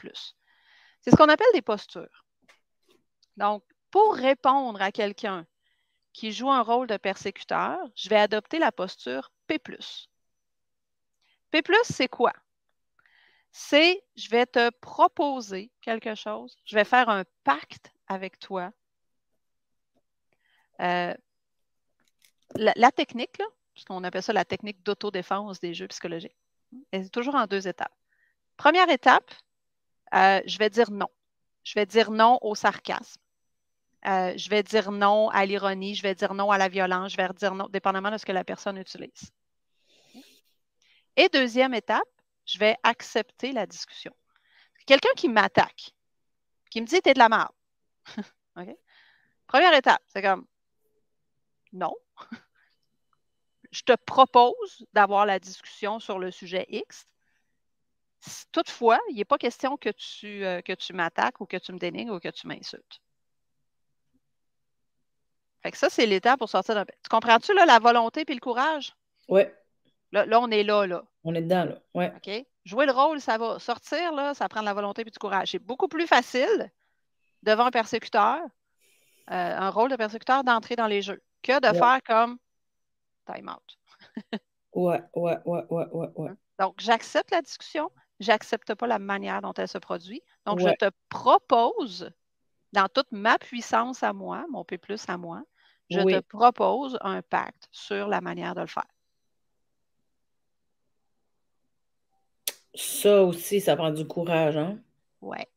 C'est ce qu'on appelle des postures. Donc, pour répondre à quelqu'un qui joue un rôle de persécuteur, je vais adopter la posture P+. P+, c'est quoi? C'est, je vais te proposer quelque chose, je vais faire un pacte avec toi. La technique, là, puisqu'on appelle ça la technique d'autodéfense des jeux psychologiques, elle est toujours en 2 étapes. Première étape, je vais dire non. Je vais dire non au sarcasme. Je vais dire non à l'ironie, je vais dire non à la violence, je vais dire non, dépendamment de ce que la personne utilise. Et deuxième étape, je vais accepter la discussion. Quelqu'un qui m'attaque, qui me dit t'es de la merde. Okay? Première étape, c'est comme non. Je te propose d'avoir la discussion sur le sujet X. Toutefois, il n'est pas question que tu m'attaques ou que tu me dénigres ou que tu m'insultes. Fait que ça, c'est l'étape pour sortir d'un... Tu comprends-tu, là, la volonté puis le courage? Oui, Là, on est là. on est dedans, là. Ouais. OK? Jouer le rôle, ça va. Sortir, là, ça prend de la volonté puis du courage. C'est beaucoup plus facile devant un persécuteur, un rôle de persécuteur, d'entrer dans les jeux que de Ouais, faire comme time out. ouais. Donc, j'accepte la discussion, j'accepte pas la manière dont elle se produit. Donc, je Ouais, te propose, dans toute ma puissance à moi, mon P+ à moi, je te oui. propose un pacte sur la manière de le faire. Ça aussi, ça prend du courage, hein? Ouais,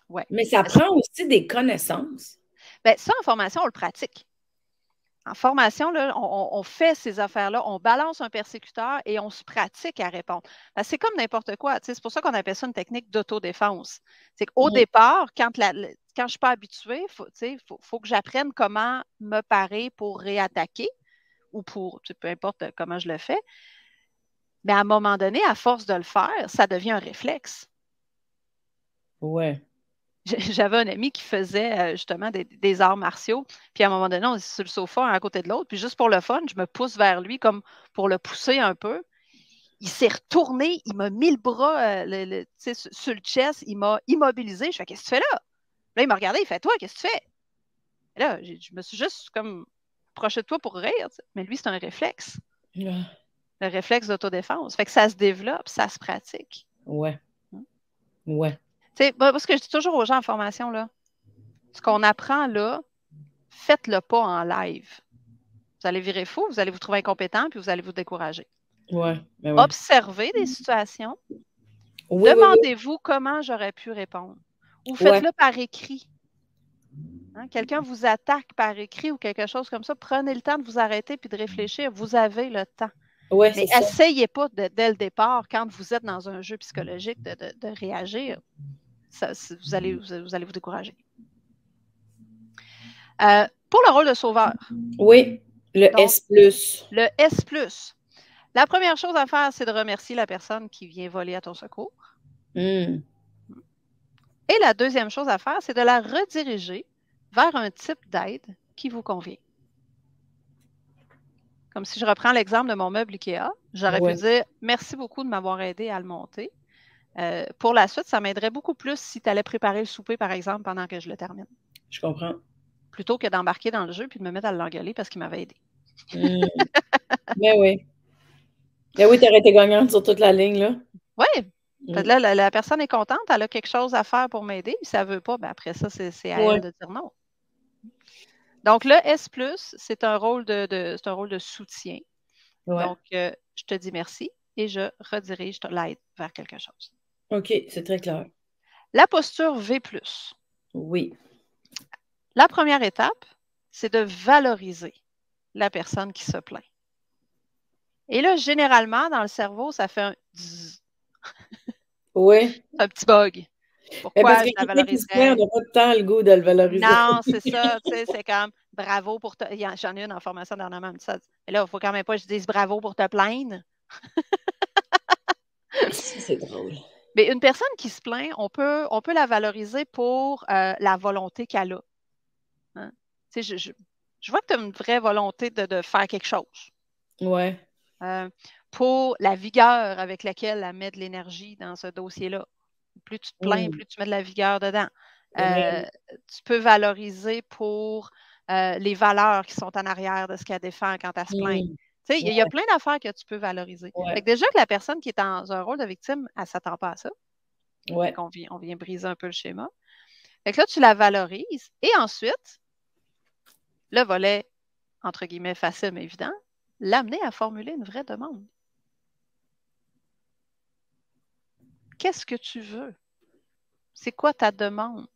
ouais. Mais ça Ça, prend aussi des connaissances. ben, ça, en formation, on le pratique. En formation, là, on fait ces affaires-là, on balance un persécuteur et on se pratique à répondre. C'est comme n'importe quoi. C'est pour ça qu'on appelle ça une technique d'autodéfense. C'est qu'au Mm. départ, quand je ne suis pas habituée, faut que j'apprenne comment me parer pour réattaquer ou pour, peu importe comment je le fais. Mais à un moment donné, à force de le faire, ça devient un réflexe. Ouais. J'avais un ami qui faisait justement des arts martiaux. Puis à un moment donné, on est sur le sofa, un à côté de l'autre. Puis juste pour le fun, je me pousse vers lui comme pour le pousser un peu. Il s'est retourné, il m'a mis le bras sur le chest, il m'a immobilisé. Je fais, qu'est-ce que tu fais là? Là, il m'a regardé, il fait, toi, qu'est-ce que tu fais? Et là, je me suis juste comme approché de toi pour rire. Mais lui, c'est un réflexe. Ah, Le réflexe d'autodéfense. Fait que ça se développe, ça se pratique. ouais. Ouais. Parce que je dis toujours aux gens en formation, là, ce qu'on apprend là, faites-le pas en live. Vous allez virer fou, vous allez vous trouver incompétent, puis vous allez vous décourager. Ouais. Ben ouais. Observez des situations. Oui. Demandez-vous comment j'aurais pu répondre. Ou Ouais. faites-le par écrit. Hein? Quelqu'un vous attaque par écrit ou quelque chose comme ça. Prenez le temps de vous arrêter puis de réfléchir. Vous avez le temps. Ouais, Mais c'est ça. essayez pas dès le départ, quand vous êtes dans un jeu psychologique, de réagir. Vous allez vous décourager. Pour le rôle de sauveur. Oui, le Donc, S+. le S+. La première chose à faire, c'est de remercier la personne qui vient voler à ton secours. Mm. Et la deuxième chose à faire, c'est de la rediriger vers un type d'aide qui vous convient. Comme si je reprends l'exemple de mon meuble IKEA, j'aurais pu Ouais, dire merci beaucoup de m'avoir aidé à le monter. Pour la suite, ça m'aiderait beaucoup plus si tu allais préparer le souper, par exemple, pendant que je le termine, je comprends. plutôt que d'embarquer dans le jeu puis de me mettre à l'engueuler parce qu'il m'avait aidé. Mm. Ben oui. Ben oui, t'aurais été gagnante sur toute la ligne, là. Oui, Mm. là, la personne est contente, elle a quelque chose à faire pour m'aider. Si elle ne veut pas, ben après ça, c'est à Ouais, elle de dire non. Donc, le S+, c'est un rôle c'est un rôle de soutien. ouais. Donc, je te dis merci et je redirige l'aide vers quelque chose. OK, c'est très clair. La posture V+. Oui. La première étape, c'est de valoriser la personne qui se plaint. Et là, généralement, dans le cerveau, ça fait un zzz, Oui. un petit bug. Mais parce Pourquoi que je la quelqu'un qui se plaint, valoriserais? on n'a pas de temps le goût de le valoriser. Non, c'est ça, tu sais, c'est comme bravo pour te. J'en ai une en formation dernièrement, elle me dit ça. Mais là, il ne faut quand même pas que je dise bravo pour te plaindre. C'est drôle. Mais une personne qui se plaint, on peut la valoriser pour la volonté qu'elle a. tu sais, je vois que tu as une vraie volonté de faire quelque chose. Ouais. Pour la vigueur avec laquelle elle met de l'énergie dans ce dossier-là. Plus tu te plains, plus tu mets de la vigueur dedans. Tu peux valoriser pour les valeurs qui sont en arrière de ce qu'elle défend quand elle se plaint. Tu sais, il y a plein d'affaires que tu peux valoriser. Fait que déjà que la personne qui est dans un rôle de victime, elle ne s'attend pas à ça. Ouais. On vient briser un peu le schéma. Fait que là, tu la valorises. Et ensuite, le volet, entre guillemets, facile mais évident, l'amener à formuler une vraie demande. Qu'est-ce que tu veux? C'est quoi ta demande?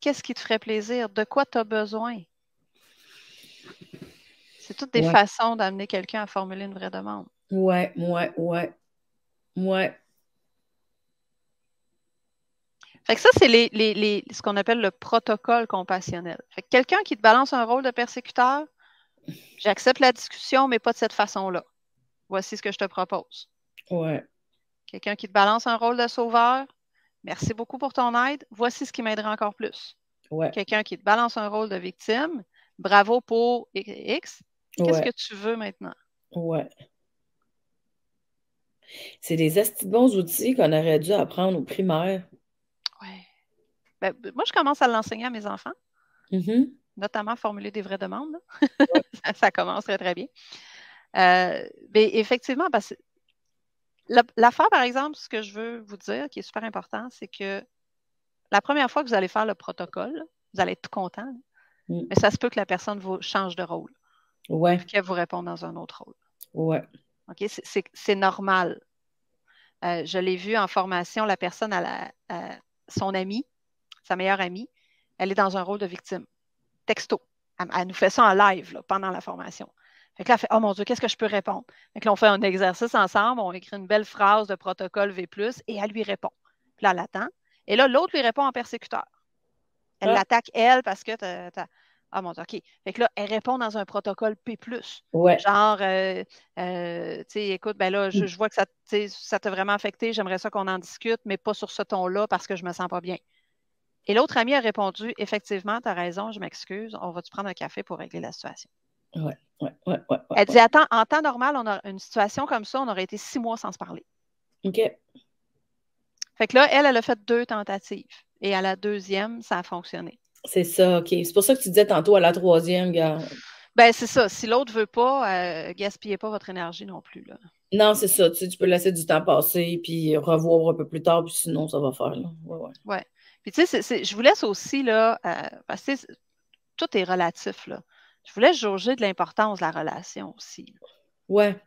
Qu'est-ce qui te ferait plaisir? De quoi tu as besoin? C'est toutes des façons d'amener quelqu'un à formuler une vraie demande. Ouais. Fait que ça, c'est ce qu'on appelle le protocole compassionnel. Fait que quelqu'un qui te balance un rôle de persécuteur, j'accepte la discussion, mais pas de cette façon-là. Voici ce que je te propose. Ouais. Quelqu'un qui te balance un rôle de sauveur, merci beaucoup pour ton aide. Voici ce qui m'aiderait encore plus. Ouais. Quelqu'un qui te balance un rôle de victime, bravo pour X. Qu'est-ce que tu veux maintenant? Ouais. C'est des esti de bons outils qu'on aurait dû apprendre au primaire. Ouais. Ben, moi, je commence à l'enseigner à mes enfants, notamment formuler des vraies demandes. Ouais. Ça commence très, très bien. Mais effectivement, parce que l'affaire, par exemple, ce que je veux vous dire, qui est super important, c'est que la première fois que vous allez faire le protocole, vous allez être tout content, mais ça se peut que la personne vous change de rôle. Ouais. Qu'elle vous réponde dans un autre rôle. Ouais. OK? C'est normal. Je l'ai vu en formation, la personne, son amie, sa meilleure amie, elle est dans un rôle de victime. Texto. Elle nous fait ça en live là, pendant la formation. Fait que là, elle fait oh mon Dieu, qu'est-ce que je peux répondre? Fait que là, on fait un exercice ensemble, on écrit une belle phrase de protocole V, et elle lui répond. Puis là, elle attend. Et là, l'autre lui répond en persécuteur. Elle l'attaque, elle, parce que ah mon Dieu, OK. Fait que là, elle répond dans un protocole P+. Ouais. Genre, tu sais, écoute, ben là, je vois que ça t'a vraiment affecté, j'aimerais ça qu'on en discute, mais pas sur ce ton-là parce que je me sens pas bien. Et l'autre amie a répondu, effectivement, tu as raison, je m'excuse, on va-tu prendre un café pour régler la situation? Ouais. Elle dit, attends, en temps normal, on a une situation comme ça, on aurait été 6 mois sans se parler. OK. Fait que là, elle a fait 2 tentatives. Et à la 2e, ça a fonctionné. C'est ça, OK. C'est pour ça que tu disais tantôt à la 3e, gars. Ben, c'est ça. Si l'autre ne veut pas, gaspillez pas votre énergie non plus, là. Non, c'est ça. Tu peux laisser du temps passer, puis revoir un peu plus tard, puis sinon, ça va faire, là. Ouais. Puis, tu sais, je vous laisse aussi, là, parce que tout est relatif, là. Je vous laisse jauger de l'importance de la relation aussi. Ouais. Tu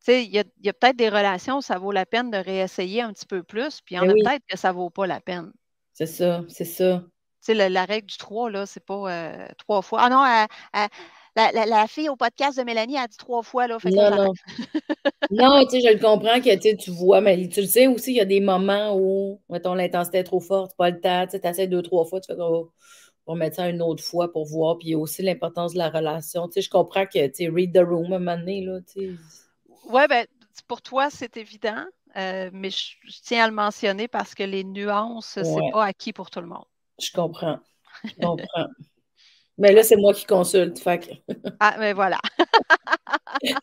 sais, il y a peut-être des relations où ça vaut la peine de réessayer un petit peu plus, puis il y en a peut-être que ça ne vaut pas la peine. C'est ça, c'est ça. Tu sais, la règle du 3, là, c'est pas 3 fois. Ah non, la fille au podcast de Mélanie a dit 3 fois, là, fait que là, j'arrête. Non, tu sais, je le comprends que tu vois, mais tu le sais aussi, il y a des moments où, mettons, l'intensité est trop forte, pas le temps, tu essaies 2, 3 fois, tu fais qu'on va mettre ça une autre fois pour voir, puis il y a aussi l'importance de la relation. Tu sais, je comprends que, tu sais, read the room à un moment donné, là, tu sais. Oui, ben, pour toi, c'est évident, mais je tiens à le mentionner parce que les nuances, c'est pas acquis pour tout le monde. Je comprends. Mais là, c'est moi qui consulte, fait que... Ah, mais voilà.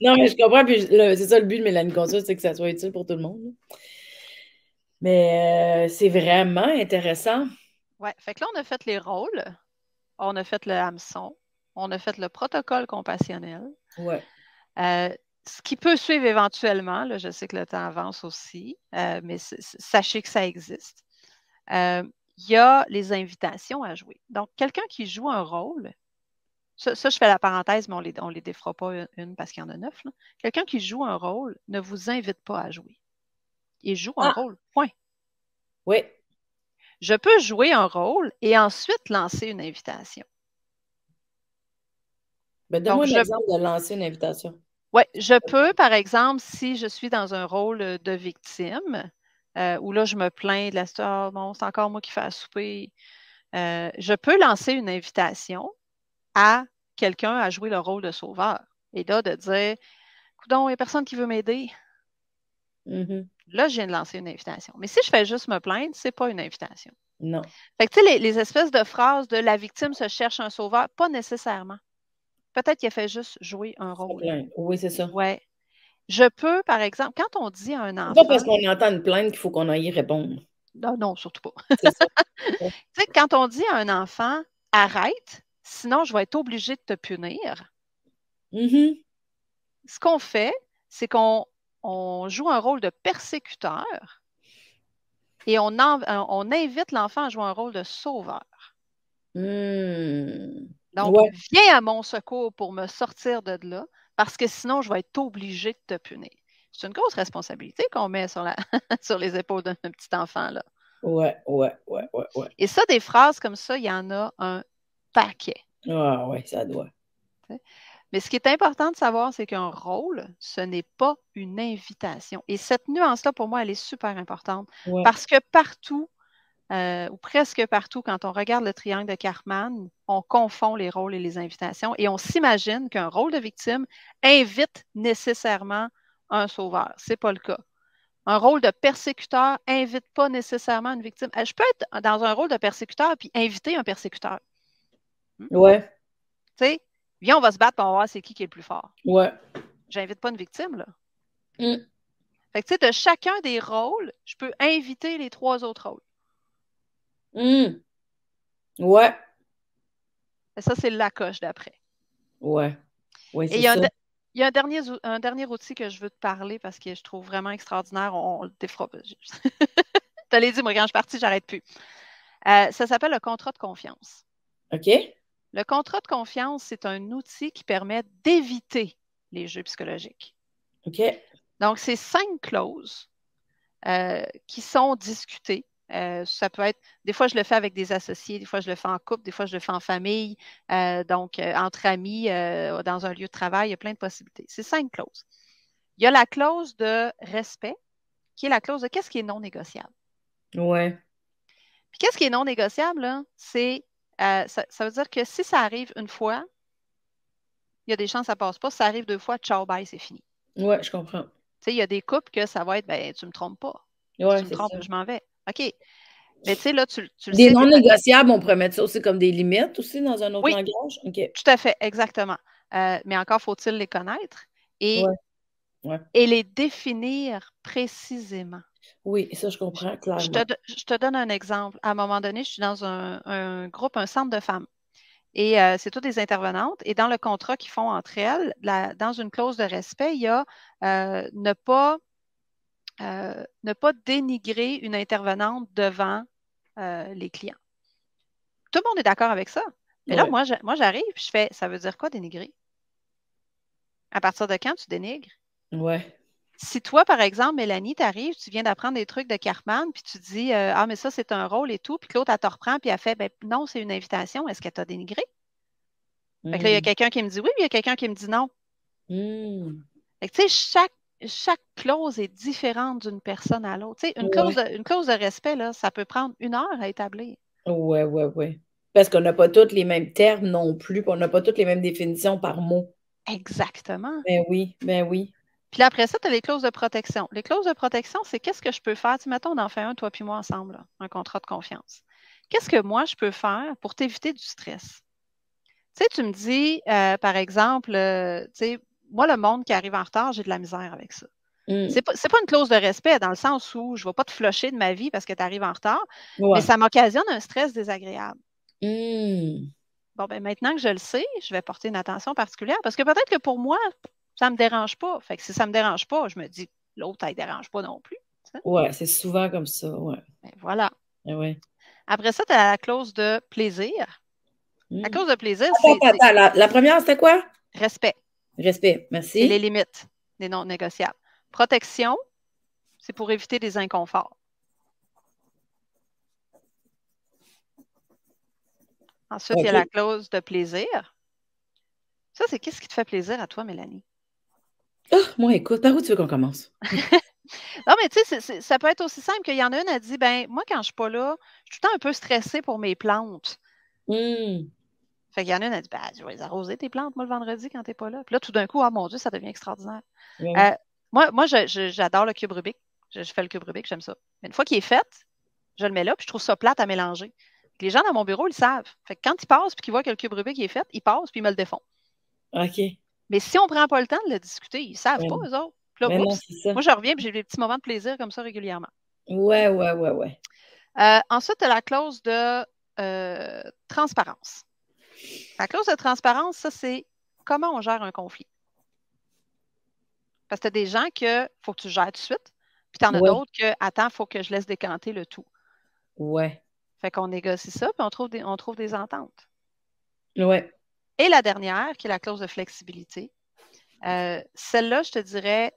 Non, mais je comprends, puis c'est ça le but de Mélanie Consulte, c'est que ça soit utile pour tout le monde. Mais c'est vraiment intéressant. Oui, fait que là, on a fait les rôles, on a fait le hameçon, on a fait le protocole compassionnel. Ouais. Ce qui peut suivre éventuellement, là, je sais que le temps avance aussi, mais sachez que ça existe. Il y a les invitations à jouer. Donc, quelqu'un qui joue un rôle, ça je fais la parenthèse, mais on les défera pas une parce qu'il y en a 9. Quelqu'un qui joue un rôle ne vous invite pas à jouer. Il joue un rôle, point. Oui. Je peux jouer un rôle et ensuite lancer une invitation. Ben, donne-moi un exemple de lancer une invitation. Oui, je peux, par exemple, si je suis dans un rôle de victime, où là, je me plains de la histoire, bon, c'est encore moi qui fais à souper, je peux lancer une invitation à quelqu'un à jouer le rôle de sauveur. Et là, de dire, coudonc, il n'y a personne qui veut m'aider. Mhm. Là, je viens de lancer une invitation. Mais si je fais juste me plaindre, c'est pas une invitation. Non. Fait que, tu sais, les espèces de phrases de la victime se cherche un sauveur, pas nécessairement. Peut-être qu'elle fait juste jouer un Se rôle. plaindre. Oui, c'est ça. Ouais. Je peux, par exemple, quand on dit à un C'est pas enfant, parce qu'on entend une plainte qu'il faut qu'on aille y répondre. non, non, surtout pas. C'est ça. Tu sais, quand on dit à un enfant, arrête, sinon je vais être obligé de te punir, Mhm. ce qu'on fait, c'est qu'on joue un rôle de persécuteur et on invite l'enfant à jouer un rôle de sauveur. Hmm. Donc, Ouais, viens à mon secours pour me sortir de là, parce que sinon, je vais être obligé de te punir. C'est une grosse responsabilité qu'on met sur sur les épaules d'un petit enfant, là. ouais, ouais, ouais, ouais, ouais. Et ça, des phrases comme ça, il y en a un paquet. Ah ouais, ça doit. T'sais. Mais ce qui est important de savoir, c'est qu'un rôle, ce n'est pas une invitation. Et cette nuance-là, pour moi, elle est super importante Ouais. parce que partout, ou presque partout, quand on regarde le triangle de Karpman, on confond les rôles et les invitations et on s'imagine qu'un rôle de victime invite nécessairement un sauveur. Ce n'est pas le cas. Un rôle de persécuteur invite pas nécessairement une victime. Je peux être dans un rôle de persécuteur puis inviter un persécuteur. Hmm? Ouais, Tu sais, viens, on va se battre pour on va voir c'est qui est le plus fort. ouais. J'invite pas une victime, là. Hmm. Fait que, tu sais, de chacun des rôles, je peux inviter les trois autres rôles. Hmm. Ouais, Et ça, c'est la coche d'après. ouais. Ouais, Et c'est ça. il y a un dernier outil que je veux te parler parce que je trouve vraiment extraordinaire. On le défera. Je te l'ai dit, moi, quand je suis partie, j'arrête plus. Ça s'appelle le contrat de confiance. OK? Le contrat de confiance, c'est un outil qui permet d'éviter les jeux psychologiques. OK. Donc, c'est 5 clauses qui sont discutées. Ça peut être, des fois, je le fais avec des associés, des fois, je le fais en couple, des fois, je le fais en famille, donc entre amis, dans un lieu de travail, il y a plein de possibilités. C'est 5 clauses. Il y a la clause de respect, qui est la clause de qu'est-ce qui est non négociable. Ouais. Puis qu'est-ce qui est non négociable, là, c'est, ça veut dire que si ça arrive une fois, il y a des chances que ça passe pas. Si ça arrive 2 fois, ciao, bye, c'est fini. Ouais, je comprends. Tu sais, il y a des couples que ça va être, ben, tu me trompes pas. Si Ouais, tu me c'est trompes, ça. je m'en vais. OK. Mais tu sais, là, tu le Des sais, non négociables, on pourrait mettre ça aussi comme des limites aussi dans un autre oui, langage. OK. tout à fait, exactement. Mais encore faut-il les connaître Ouais, ouais. et les définir précisément. Oui, ça, je comprends clairement. Je te donne un exemple. À un moment donné, je suis dans un groupe, un centre de femmes. Et c'est toutes des intervenantes. Et dans le contrat qu'ils font entre elles, dans une clause de respect, il y a ne pas dénigrer une intervenante devant les clients. Tout le monde est d'accord avec ça. Mais là, Ouais. moi j'arrive, puis je fais, ça veut dire quoi dénigrer? À partir de quand tu dénigres? Ouais. Si toi, par exemple, Mélanie, tu arrives, tu viens d'apprendre des trucs de Cartman, puis tu dis ah, mais ça, c'est un rôle et tout, puis que l'autre, elle te reprend, puis elle fait ben, non, c'est une invitation, est-ce qu'elle t'a dénigré? Fait que là, il y a Hmm. quelqu'un qui me dit oui, puis il y a quelqu'un qui me dit non. Hmm. Fait que, tu sais, chaque clause est différente d'une personne à l'autre. Tu sais, Ouais. une clause de respect, là, ça peut prendre 1 heure à établir. Ouais, ouais, ouais. Parce qu'on n'a pas tous les mêmes termes non plus, puis on n'a pas toutes les mêmes définitions par mot. Exactement. Ben oui, ben oui. Puis là, après ça, tu as les clauses de protection. Les clauses de protection, c'est qu'est-ce que je peux faire? Tu sais, mettons, on en fait un, toi puis moi, ensemble, là, un contrat de confiance. Qu'est-ce que moi, je peux faire pour t'éviter du stress? Tu sais, tu me dis, par exemple, tu sais, moi, le monde qui arrive en retard, j'ai de la misère avec ça. Hmm. C'est pas une clause de respect dans le sens où je ne vais pas te flusher de ma vie parce que tu arrives en retard, mais Ouais. ça m'occasionne un stress désagréable. Hmm. Bon, ben maintenant que je le sais, je vais porter une attention particulière parce que peut-être que pour moi, ça ne me dérange pas. Fait que si ça ne me dérange pas, je me dis, l'autre, ça ne dérange pas non plus. Tu sais. Ouais, c'est souvent comme ça, ouais. Ben, voilà. Ben ouais. Après ça, tu as la clause de plaisir. La Hmm. clause de plaisir, Attends, attends, attends. La première, c'était quoi? respect. Respect. C'est les Merci. limites, les non négociables. Protection, c'est pour éviter des inconforts. Ensuite, il y a la OK. clause de plaisir. Ça, c'est qu'est-ce qui te fait plaisir à toi, Mélanie? Ah, moi, écoute, par où tu veux qu'on commence? Non, mais tu sais, ça peut être aussi simple qu'il y en a une, elle dit, ben moi, quand je ne suis pas là, je suis tout le temps un peu stressée pour mes plantes. Hmm. Fait qu'il y en a une, elle dit, ben, je vais les arroser tes plantes, moi, le vendredi, quand tu n'es pas là. Puis là, tout d'un coup, ah mon Dieu, ça devient extraordinaire. Ouais. Euh, Moi j'adore le cube Rubik. Je fais le cube Rubik, j'aime ça. Mais une fois qu'il est fait, je le mets là, puis je trouve ça plate à mélanger. Les gens dans mon bureau, ils le savent. Fait que quand ils passent puis qu'ils voient que le cube Rubik est fait, ils passent puis ils me le défont. OK. Mais si on ne prend pas le temps de le discuter, ils ne savent pas, Mais, eux autres. Puis là, mais non, oups, c'est ça. moi, je reviens puis j'ai des petits moments de plaisir comme ça régulièrement. Ouais, ouais, ouais, ouais. Ensuite, tu as la clause de transparence. La clause de transparence, ça, c'est comment on gère un conflit. Parce que tu as des gens que faut que tu gères tout de suite, puis tu en as Ouais, d'autres que, attends, il faut que je laisse décanter le tout. ouais, Fait qu'on négocie ça, puis on trouve des ententes. ouais. Et la dernière, qui est la clause de flexibilité, celle-là, je te dirais,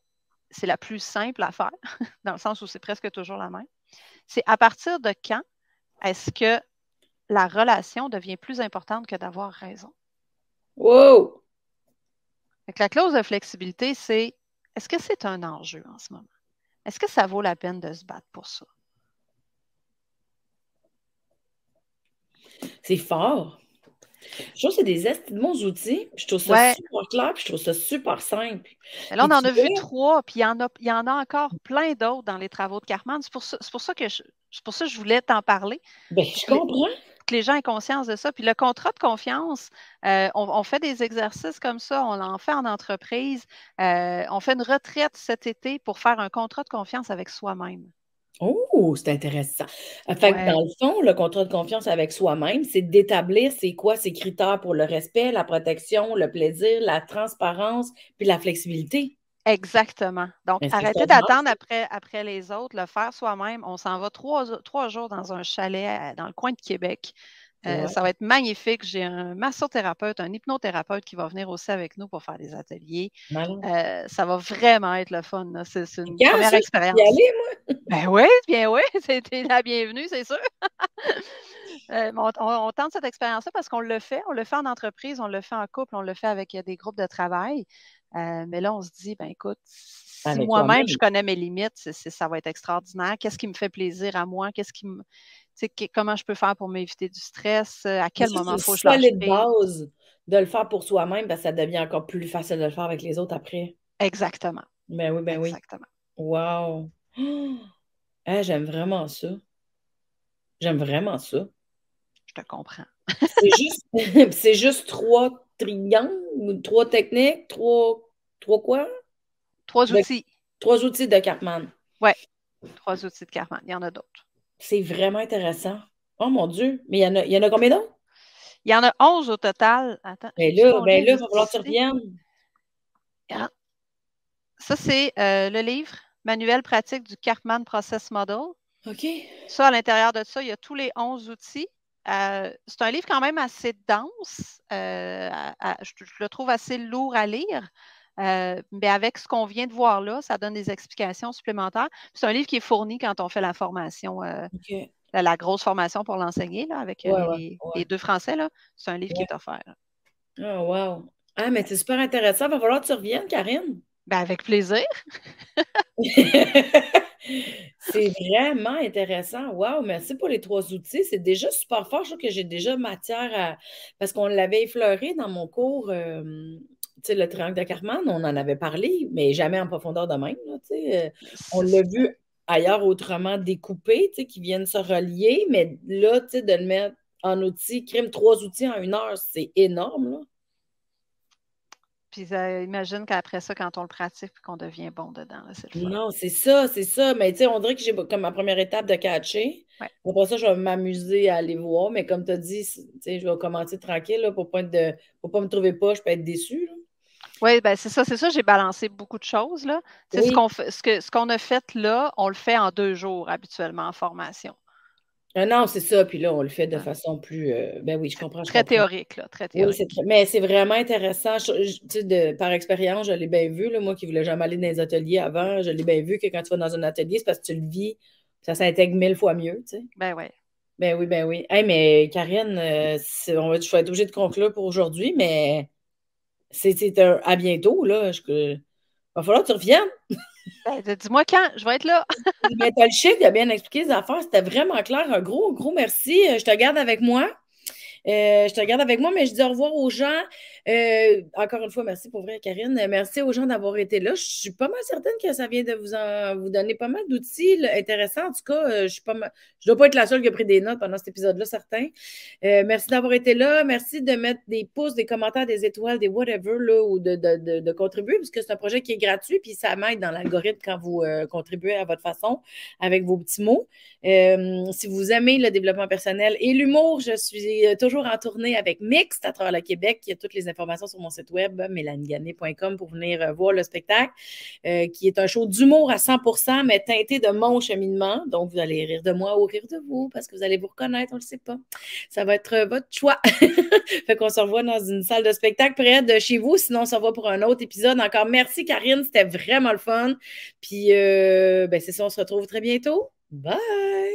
c'est la plus simple à faire, dans le sens où c'est presque toujours la même. C'est à partir de quand est-ce que la relation devient plus importante que d'avoir raison? Wow! Fait que la clause de flexibilité, c'est est-ce que c'est un enjeu en ce moment? Est-ce que ça vaut la peine de se battre pour ça? C'est fort. Je trouve que c'est des de bons outils. Je trouve ça Ouais, super clair, puis je trouve ça super simple. mais là, Puis on en tu a vu vois, 3, puis il y en a encore plein d'autres dans les travaux de Carman. C'est pour ça que je voulais t'en parler, ben, pour je que comprends. que les gens aient conscience de ça. Puis le contrat de confiance, on fait des exercices comme ça, on en fait en entreprise. On fait une retraite cet été pour faire un contrat de confiance avec soi-même. Oh, c'est intéressant. Fait que dans Ouais, le fond, le contrat de confiance avec soi-même, c'est d'établir c'est quoi ces critères pour le respect, la protection, le plaisir, la transparence, puis la flexibilité. exactement. Donc, Mais c'est arrêtez formidable. d'attendre après les autres, le faire soi-même. On s'en va 3 jours dans un chalet dans le coin de Québec. Ouais, Ça va être magnifique. J'ai un massothérapeute, un hypnothérapeute qui va venir aussi avec nous pour faire des ateliers. malin. Ça va vraiment être le fun, là. C'est C'est une quand première ça? Je peux y expérience. aller, moi? Ben oui, bien oui, c'était la bienvenue, c'est sûr. On tente cette expérience-là parce qu'on le fait. On le fait en entreprise, on le fait en couple, on le fait avec des groupes de travail. Mais là, on se dit, ben écoute, si Avec moi-même je toi-même. connais mes limites, ça va être extraordinaire. Qu'est-ce qui me fait plaisir à moi? Comment je peux faire pour m'éviter du stress? À Mais quel ça, c'est moment une il faut que je lâche solide prise? base de le faire pour soi-même, parce que ça devient encore plus facile de le faire avec les autres après. Exactement. Ben oui, ben oui. Exactement. Wow. Ah, j'aime vraiment ça. J'aime vraiment ça. Je te comprends. C'est juste, c'est juste trois triangles ou trois techniques, trois quoi? 3 De- outils. trois outils de Cartman. Ouais, 3 outils de Carman. Il y en a d'autres. C'est vraiment intéressant. Oh mon Dieu. Mais il y en a combien d'autres? Il y en a 11 au total. Attends, Ben j'ai-tu là, mon ben livre là, il va falloir que tu ici? reviennes. Ah, ça, c'est le livre Manuel pratique du Karpman Process Model. OK. Ça, à l'intérieur de ça, il y a tous les 11 outils. C'est un livre quand même assez dense. Je le trouve assez lourd à lire. Mais avec ce qu'on vient de voir là, ça donne des explications supplémentaires. C'est un livre qui est fourni quand on fait la formation, OK. la grosse formation pour l'enseigner, là, avec Ouais, ouais, les ouais. 2 français. Là. C'est un livre qui Ouais. est offert. Oh, wow. Ah, mais c'est super intéressant. Il va falloir que tu reviennes, Karine. Ben, avec plaisir. C'est vraiment intéressant. Wow, merci pour les trois outils. C'est déjà super fort. Je trouve que j'ai déjà matière à. Parce qu'on l'avait effleuré dans mon cours, tu sais, le triangle de Karman, on en avait parlé, mais jamais en profondeur de même. Là, tu sais. On l'a vu ailleurs autrement découpé, tu sais, qui viennent se relier, mais là, tu sais, de le mettre en outil, crime trois outils en 1 heure, c'est énorme, là. Puis imagine qu'après ça, quand on le pratique, puis qu'on devient bon dedans, là, c'est le fun. Non, c'est ça, c'est ça. Mais tu sais, on dirait que j'ai comme ma première étape de catcher. Ouais. Après ça, je vais m'amuser à aller voir. Mais comme tu as dit, tu sais, je vais commencer tranquille là, pour pas me trouver pas, je peux être déçue. Là. Oui, ben c'est ça, j'ai balancé beaucoup de choses, là. Tu sais, Oui. ce qu'on a fait là, on le fait en 2 jours habituellement en formation. Non, c'est ça. Puis là, on le fait de Hein. façon plus. Ben oui, je C'est comprends, je très comprends. théorique, là, très Oui, théorique. mais c'est vraiment intéressant. Tu sais, par expérience, je l'ai bien vu. Là, moi qui voulais jamais aller dans les ateliers avant, je l'ai bien vu que quand tu vas dans un atelier, c'est parce que tu le vis, ça s'intègre 1000 fois mieux, tu sais. Ben ouais. Ben oui, ben oui. Hey, mais Karine, je vais être obligée de conclure pour aujourd'hui, mais c'est à bientôt, là. Va falloir que tu reviennes. Ben, dis-moi quand, je vais être là. Mais t'as le chic de bien expliquer les affaires. C'était vraiment clair. Un gros, gros merci. Je te garde avec moi. Je te regarde avec moi, mais je dis au revoir aux gens. Encore une fois, merci pour vrai, Karine. Merci aux gens d'avoir été là. Je suis pas mal certaine que ça vient de vous donner pas mal d'outils là, intéressants. En tout cas, je dois pas être la seule qui a pris des notes pendant cet épisode-là, certain. Merci d'avoir été là. Merci de mettre des pouces, des commentaires, des étoiles, des whatever, là, ou de contribuer, puisque c'est un projet qui est gratuit, puis ça m'aide dans l'algorithme quand vous contribuez à votre façon avec vos petits mots. Si vous aimez le développement personnel et l'humour, je suis toujours en tournée avec Mixte à travers le Québec. Il y a toutes les informations sur mon site web, mélaniegagné.com, pour venir voir le spectacle, qui est un show d'humour à 100%, mais teinté de mon cheminement. Donc, vous allez rire de moi ou rire de vous, parce que vous allez vous reconnaître, on ne le sait pas. Ça va être votre choix. Fait qu'on se revoit dans une salle de spectacle près de chez vous. Sinon, on se revoit pour un autre épisode. Encore merci, Karine. C'était vraiment le fun. Puis, c'est ça, on se retrouve très bientôt. Bye!